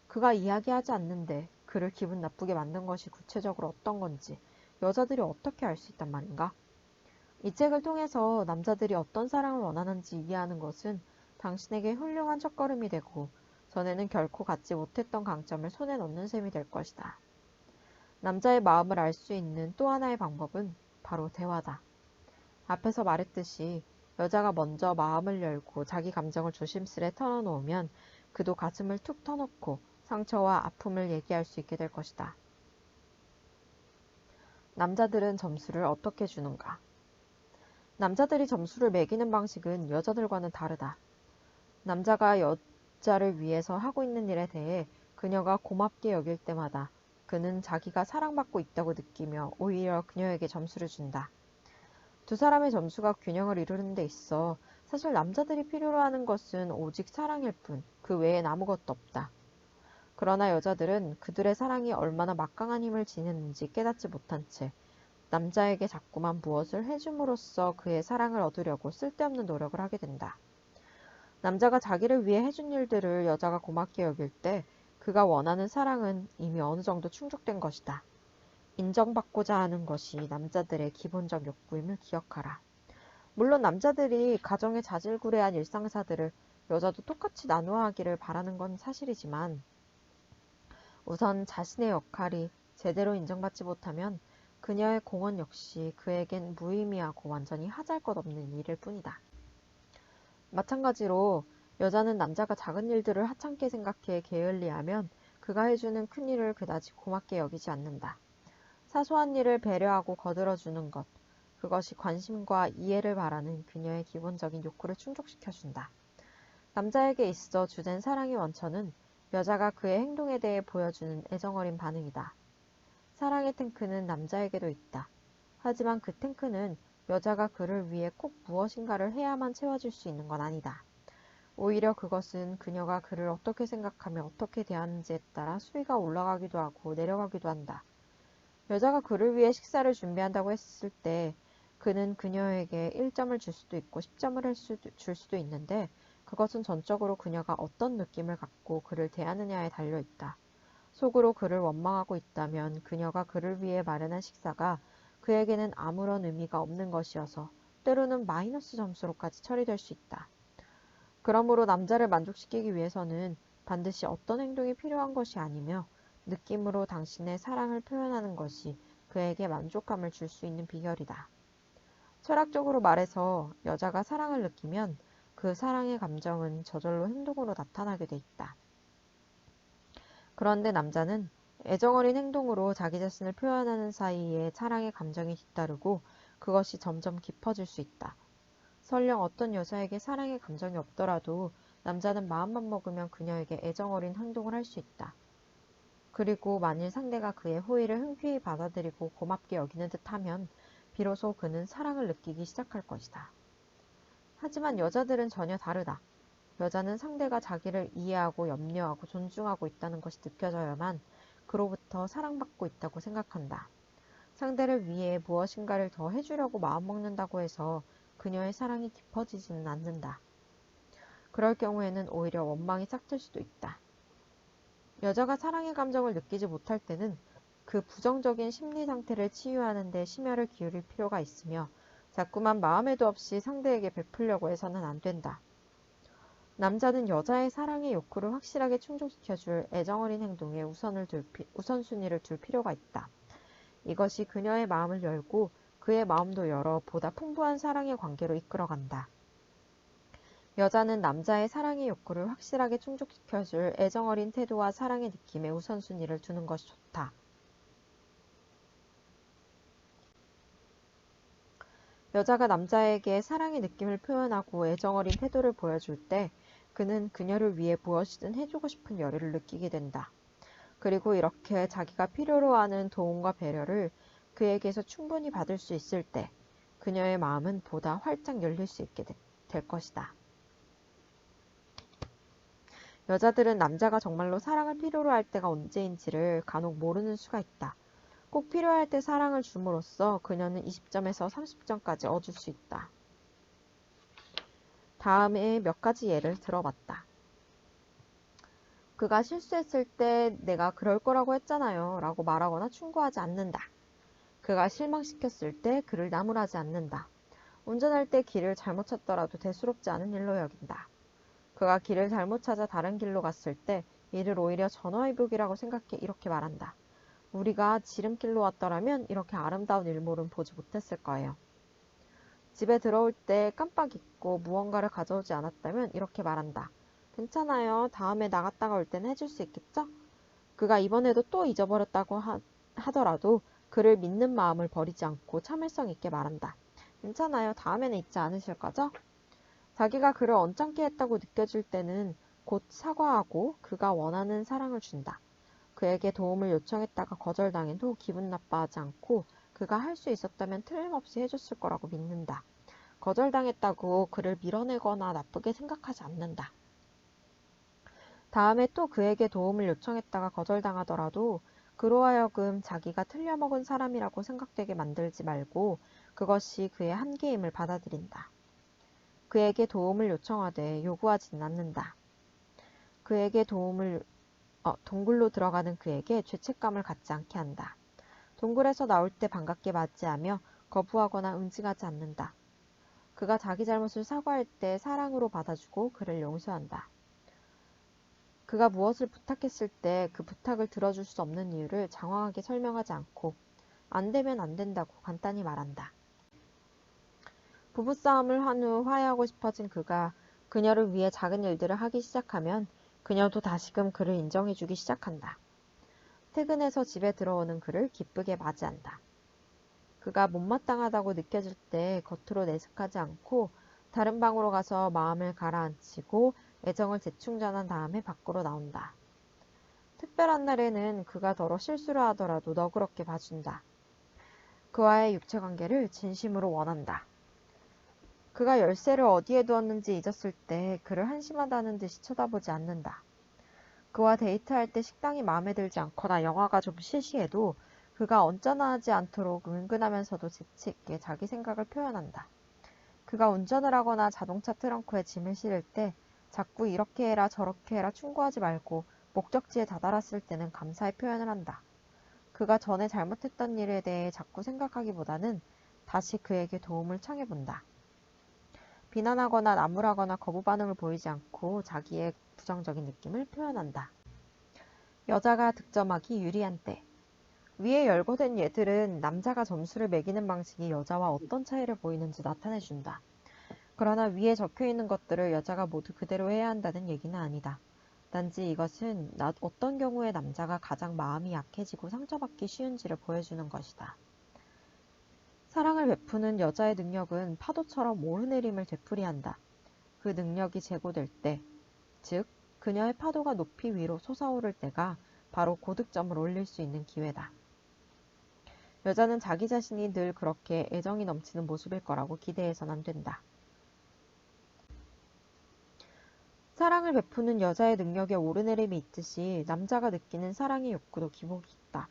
Speaker 1: 그가 이야기하지 않는데 그를 기분 나쁘게 만든 것이 구체적으로 어떤 건지 여자들이 어떻게 알 수 있단 말인가? 이 책을 통해서 남자들이 어떤 사랑을 원하는지 이해하는 것은 당신에게 훌륭한 첫걸음이 되고 전에는 결코 갖지 못했던 강점을 손에 넣는 셈이 될 것이다. 남자의 마음을 알 수 있는 또 하나의 방법은 바로 대화다. 앞에서 말했듯이 여자가 먼저 마음을 열고 자기 감정을 조심스레 털어놓으면 그도 가슴을 툭 터놓고 상처와 아픔을 얘기할 수 있게 될 것이다. 남자들은 점수를 어떻게 주는가? 남자들이 점수를 매기는 방식은 여자들과는 다르다. 남자가 여자를 위해서 하고 있는 일에 대해 그녀가 고맙게 여길 때마다 그는 자기가 사랑받고 있다고 느끼며 오히려 그녀에게 점수를 준다. 두 사람의 점수가 균형을 이루는 데 있어 사실 남자들이 필요로 하는 것은 오직 사랑일 뿐 그 외엔 아무것도 없다. 그러나 여자들은 그들의 사랑이 얼마나 막강한 힘을 지니는지 깨닫지 못한 채 남자에게 자꾸만 무엇을 해줌으로써 그의 사랑을 얻으려고 쓸데없는 노력을 하게 된다. 남자가 자기를 위해 해준 일들을 여자가 고맙게 여길 때 그가 원하는 사랑은 이미 어느 정도 충족된 것이다. 인정받고자 하는 것이 남자들의 기본적 욕구임을 기억하라. 물론 남자들이 가정의 자질구레한 일상사들을 여자도 똑같이 나누어 하기를 바라는 건 사실이지만 우선 자신의 역할이 제대로 인정받지 못하면 그녀의 공헌 역시 그에겐 무의미하고 완전히 하잘것없는 일일 뿐이다. 마찬가지로 여자는 남자가 작은 일들을 하찮게 생각해 게을리하면 그가 해주는 큰 일을 그다지 고맙게 여기지 않는다. 사소한 일을 배려하고 거들어주는 것, 그것이 관심과 이해를 바라는 그녀의 기본적인 욕구를 충족시켜준다. 남자에게 있어 주된 사랑의 원천은 여자가 그의 행동에 대해 보여주는 애정어린 반응이다. 사랑의 탱크는 남자에게도 있다. 하지만 그 탱크는 여자가 그를 위해 꼭 무엇인가를 해야만 채워질 수 있는 건 아니다. 오히려 그것은 그녀가 그를 어떻게 생각하며 어떻게 대하는지에 따라 수위가 올라가기도 하고 내려가기도 한다. 여자가 그를 위해 식사를 준비한다고 했을 때 그는 그녀에게 1점을 줄 수도 있고 10점을 줄 수도 있는데 그것은 전적으로 그녀가 어떤 느낌을 갖고 그를 대하느냐에 달려 있다. 속으로 그를 원망하고 있다면 그녀가 그를 위해 마련한 식사가 그에게는 아무런 의미가 없는 것이어서 때로는 마이너스 점수로까지 처리될 수 있다. 그러므로 남자를 만족시키기 위해서는 반드시 어떤 행동이 필요한 것이 아니며 느낌으로 당신의 사랑을 표현하는 것이 그에게 만족감을 줄 수 있는 비결이다. 철학적으로 말해서 여자가 사랑을 느끼면 그 사랑의 감정은 저절로 행동으로 나타나게 돼 있다. 그런데 남자는 애정어린 행동으로 자기 자신을 표현하는 사이에 사랑의 감정이 뒤따르고 그것이 점점 깊어질 수 있다. 설령 어떤 여자에게 사랑의 감정이 없더라도 남자는 마음만 먹으면 그녀에게 애정어린 행동을 할 수 있다. 그리고 만일 상대가 그의 호의를 흔쾌히 받아들이고 고맙게 여기는 듯하면 비로소 그는 사랑을 느끼기 시작할 것이다. 하지만 여자들은 전혀 다르다. 여자는 상대가 자기를 이해하고 염려하고 존중하고 있다는 것이 느껴져야만 그로부터 사랑받고 있다고 생각한다. 상대를 위해 무엇인가를 더 해주려고 마음먹는다고 해서 그녀의 사랑이 깊어지지는 않는다. 그럴 경우에는 오히려 원망이 싹틀 수도 있다. 여자가 사랑의 감정을 느끼지 못할 때는 그 부정적인 심리 상태를 치유하는 데 심혈을 기울일 필요가 있으며 자꾸만 마음에도 없이 상대에게 베풀려고 해서는 안 된다. 남자는 여자의 사랑의 욕구를 확실하게 충족시켜줄 애정어린 행동에 우선순위를 둘 필요가 있다. 이것이 그녀의 마음을 열고 그의 마음도 열어 보다 풍부한 사랑의 관계로 이끌어간다. 여자는 남자의 사랑의 욕구를 확실하게 충족시켜줄 애정어린 태도와 사랑의 느낌에 우선순위를 두는 것이 좋다. 여자가 남자에게 사랑의 느낌을 표현하고 애정어린 태도를 보여줄 때 그는 그녀를 위해 무엇이든 해주고 싶은 열의를 느끼게 된다. 그리고 이렇게 자기가 필요로 하는 도움과 배려를 그에게서 충분히 받을 수 있을 때 그녀의 마음은 보다 활짝 열릴 수 있게 될 것이다. 여자들은 남자가 정말로 사랑을 필요로 할 때가 언제인지를 간혹 모르는 수가 있다. 꼭 필요할 때 사랑을 줌으로써 그녀는 20점에서 30점까지 얻을 수 있다. 다음에 몇 가지 예를 들어봤다. 그가 실수했을 때 내가 그럴 거라고 했잖아요 라고 말하거나 충고하지 않는다. 그가 실망시켰을 때 그를 나무라지 않는다. 운전할 때 길을 잘못 찾더라도 대수롭지 않은 일로 여긴다. 그가 길을 잘못 찾아 다른 길로 갔을 때 이를 오히려 전화위복이라고 생각해 이렇게 말한다. 우리가 지름길로 왔더라면 이렇게 아름다운 일몰은 보지 못했을 거예요. 집에 들어올 때 깜빡 잊고 무언가를 가져오지 않았다면 이렇게 말한다. 괜찮아요. 다음에 나갔다가 올 때는 해줄 수 있겠죠? 그가 이번에도 또 잊어버렸다고 하더라도 그를 믿는 마음을 버리지 않고 참을성 있게 말한다. 괜찮아요. 다음에는 잊지 않으실 거죠? 자기가 그를 언짢게 했다고 느껴질 때는 곧 사과하고 그가 원하는 사랑을 준다. 그에게 도움을 요청했다가 거절당해도 기분 나빠하지 않고 그가 할 수 있었다면 틀림없이 해줬을 거라고 믿는다. 거절당했다고 그를 밀어내거나 나쁘게 생각하지 않는다. 다음에 또 그에게 도움을 요청했다가 거절당하더라도 그로 하여금 자기가 틀려먹은 사람이라고 생각되게 만들지 말고 그것이 그의 한계임을 받아들인다. 그에게 도움을 요청하되 요구하지는 않는다. 그에게 동굴로 들어가는 그에게 죄책감을 갖지 않게 한다. 동굴에서 나올 때 반갑게 맞이하며 거부하거나 응징하지 않는다. 그가 자기 잘못을 사과할 때 사랑으로 받아주고 그를 용서한다. 그가 무엇을 부탁했을 때 그 부탁을 들어줄 수 없는 이유를 장황하게 설명하지 않고 안 되면 안 된다고 간단히 말한다. 부부싸움을 한 후 화해하고 싶어진 그가 그녀를 위해 작은 일들을 하기 시작하면 그녀도 다시금 그를 인정해주기 시작한다. 퇴근해서 집에 들어오는 그를 기쁘게 맞이한다. 그가 못마땅하다고 느껴질 때 겉으로 내색하지 않고 다른 방으로 가서 마음을 가라앉히고 애정을 재충전한 다음에 밖으로 나온다. 특별한 날에는 그가 더러 실수를 하더라도 너그럽게 봐준다. 그와의 육체관계를 진심으로 원한다. 그가 열쇠를 어디에 두었는지 잊었을 때 그를 한심하다는 듯이 쳐다보지 않는다. 그와 데이트할 때 식당이 마음에 들지 않거나 영화가 좀 시시해도 그가 언짢아하지 않도록 은근하면서도 재치 있게 자기 생각을 표현한다. 그가 운전을 하거나 자동차 트렁크에 짐을 실을 때 자꾸 이렇게 해라 저렇게 해라 충고하지 말고 목적지에 다다랐을 때는 감사의 표현을 한다. 그가 전에 잘못했던 일에 대해 자꾸 생각하기보다는 다시 그에게 도움을 청해본다. 비난하거나 나무라거나 거부 반응을 보이지 않고 자기의 부정적인 느낌을 표현한다. 여자가 득점하기 유리한 때. 위에 열거된 예들은 남자가 점수를 매기는 방식이 여자와 어떤 차이를 보이는지 나타내준다. 그러나 위에 적혀있는 것들을 여자가 모두 그대로 해야 한다는 얘기는 아니다. 단지 이것은 어떤 경우에 남자가 가장 마음이 약해지고 상처받기 쉬운지를 보여주는 것이다. 사랑을 베푸는 여자의 능력은 파도처럼 오르내림을 되풀이한다. 그 능력이 제고될 때, 즉 그녀의 파도가 높이 위로 솟아오를 때가 바로 고득점을 올릴 수 있는 기회다. 여자는 자기 자신이 늘 그렇게 애정이 넘치는 모습일 거라고 기대해서는 안 된다. 사랑을 베푸는 여자의 능력에 오르내림이 있듯이 남자가 느끼는 사랑의 욕구도 기복이 있다.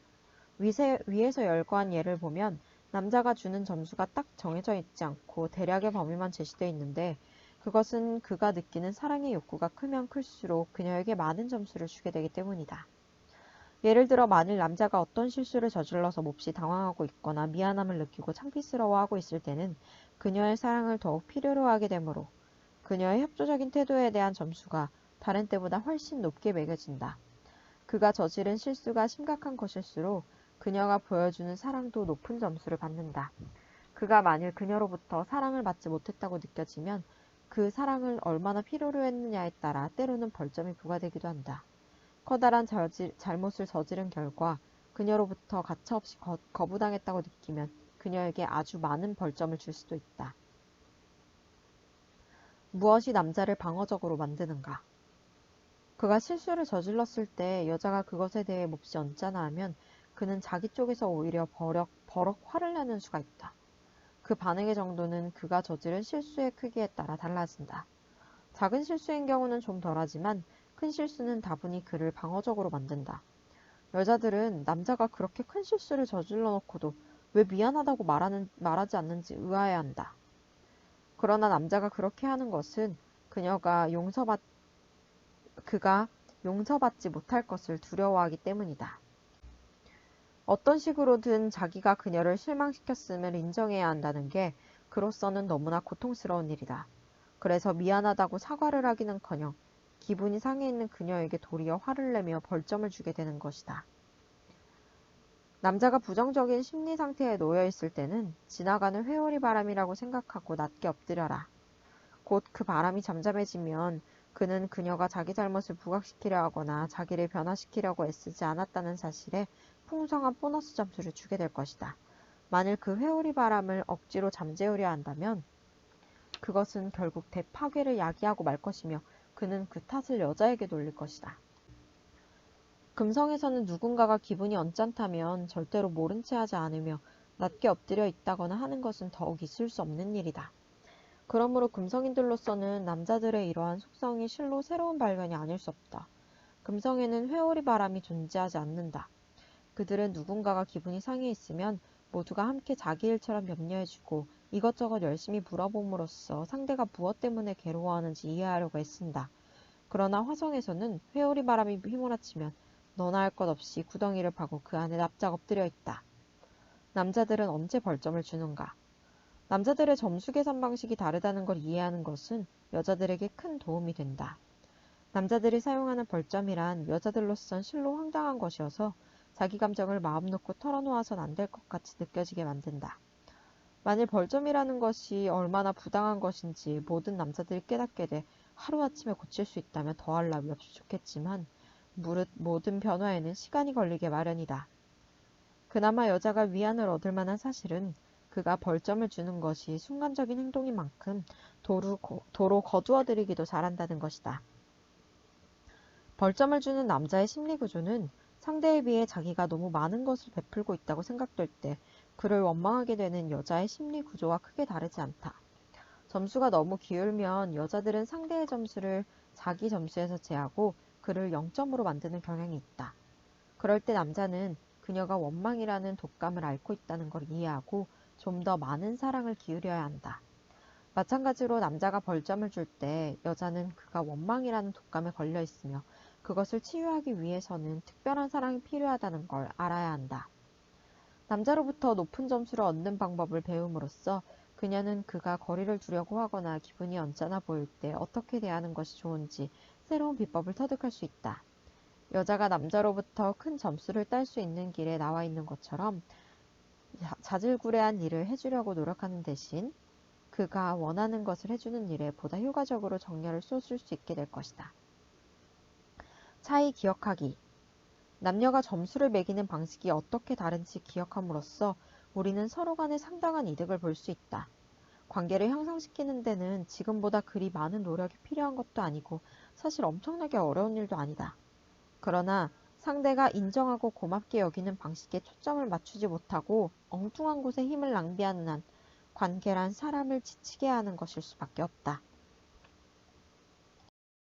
Speaker 1: 위에서 열거한 예를 보면 남자가 주는 점수가 딱 정해져 있지 않고 대략의 범위만 제시되어 있는데 그것은 그가 느끼는 사랑의 욕구가 크면 클수록 그녀에게 많은 점수를 주게 되기 때문이다. 예를 들어 만일 남자가 어떤 실수를 저질러서 몹시 당황하고 있거나 미안함을 느끼고 창피스러워하고 있을 때는 그녀의 사랑을 더욱 필요로 하게 되므로 그녀의 협조적인 태도에 대한 점수가 다른 때보다 훨씬 높게 매겨진다. 그가 저지른 실수가 심각한 것일수록 그녀가 보여주는 사랑도 높은 점수를 받는다. 그가 만일 그녀로부터 사랑을 받지 못했다고 느껴지면 그 사랑을 얼마나 필요로 했느냐에 따라 때로는 벌점이 부과되기도 한다. 커다란 잘못을 저지른 결과 그녀로부터 가차없이 거부당했다고 느끼면 그녀에게 아주 많은 벌점을 줄 수도 있다. 무엇이 남자를 방어적으로 만드는가? 그가 실수를 저질렀을 때 여자가 그것에 대해 몹시 언짢아하면 그는 자기 쪽에서 오히려 버럭 화를 내는 수가 있다. 그 반응의 정도는 그가 저지른 실수의 크기에 따라 달라진다. 작은 실수인 경우는 좀 덜하지만 큰 실수는 다분히 그를 방어적으로 만든다. 여자들은 남자가 그렇게 큰 실수를 저질러 놓고도 왜 미안하다고 말하지 않는지 의아해한다. 그러나 남자가 그렇게 하는 것은 그가 용서받지 못할 것을 두려워하기 때문이다. 어떤 식으로든 자기가 그녀를 실망시켰음을 인정해야 한다는 게 그로서는 너무나 고통스러운 일이다. 그래서 미안하다고 사과를 하기는커녕 기분이 상해 있는 그녀에게 도리어 화를 내며 벌점을 주게 되는 것이다. 남자가 부정적인 심리 상태에 놓여 있을 때는 지나가는 회오리 바람이라고 생각하고 낮게 엎드려라. 곧 그 바람이 잠잠해지면 그는 그녀가 자기 잘못을 부각시키려 하거나 자기를 변화시키려고 애쓰지 않았다는 사실에 풍성한 보너스 점수를 주게 될 것이다. 만일 그 회오리 바람을 억지로 잠재우려 한다면 그것은 결국 대파괴를 야기하고 말 것이며 그는 그 탓을 여자에게 돌릴 것이다. 금성에서는 누군가가 기분이 언짢다면 절대로 모른 채 하지 않으며 낮게 엎드려 있다거나 하는 것은 더욱 있을 수 없는 일이다. 그러므로 금성인들로서는 남자들의 이러한 속성이 실로 새로운 발견이 아닐 수 없다. 금성에는 회오리 바람이 존재하지 않는다. 그들은 누군가가 기분이 상해 있으면 모두가 함께 자기 일처럼 염려해주고 이것저것 열심히 물어봄으로써 상대가 무엇 때문에 괴로워하는지 이해하려고 애쓴다. 그러나 화성에서는 회오리 바람이 휘몰아치면 너나 할 것 없이 구덩이를 파고 그 안에 납작 엎드려 있다. 남자들은 언제 벌점을 주는가? 남자들의 점수 계산 방식이 다르다는 걸 이해하는 것은 여자들에게 큰 도움이 된다. 남자들이 사용하는 벌점이란 여자들로선 실로 황당한 것이어서 자기 감정을 마음 놓고 털어놓아선 안 될 것 같이 느껴지게 만든다. 만일 벌점이라는 것이 얼마나 부당한 것인지 모든 남자들이 깨닫게 돼 하루아침에 고칠 수 있다면 더할 나위 없이 좋겠지만 무릇 모든 변화에는 시간이 걸리게 마련이다. 그나마 여자가 위안을 얻을 만한 사실은 그가 벌점을 주는 것이 순간적인 행동인 만큼 도로 거두어들이기도 잘한다는 것이다. 벌점을 주는 남자의 심리 구조는 상대에 비해 자기가 너무 많은 것을 베풀고 있다고 생각될 때 그를 원망하게 되는 여자의 심리 구조와 크게 다르지 않다. 점수가 너무 기울면 여자들은 상대의 점수를 자기 점수에서 제하고 그를 0점으로 만드는 경향이 있다. 그럴 때 남자는 그녀가 원망이라는 독감을 앓고 있다는 걸 이해하고 좀 더 많은 사랑을 기울여야 한다. 마찬가지로 남자가 벌점을 줄 때 여자는 그가 원망이라는 독감에 걸려 있으며 그것을 치유하기 위해서는 특별한 사랑이 필요하다는 걸 알아야 한다. 남자로부터 높은 점수를 얻는 방법을 배움으로써 그녀는 그가 거리를 두려고 하거나 기분이 언짢아 보일 때 어떻게 대하는 것이 좋은지 새로운 비법을 터득할 수 있다. 여자가 남자로부터 큰 점수를 딸 수 있는 길에 나와 있는 것처럼 자질구레한 일을 해주려고 노력하는 대신 그가 원하는 것을 해주는 일에 보다 효과적으로 정열을 쏟을 수 있게 될 것이다. 차이 기억하기. 남녀가 점수를 매기는 방식이 어떻게 다른지 기억함으로써 우리는 서로 간에 상당한 이득을 볼 수 있다. 관계를 향상시키는 데는 지금보다 그리 많은 노력이 필요한 것도 아니고 사실 엄청나게 어려운 일도 아니다. 그러나 상대가 인정하고 고맙게 여기는 방식에 초점을 맞추지 못하고 엉뚱한 곳에 힘을 낭비하는 한 관계란 사람을 지치게 하는 것일 수밖에 없다.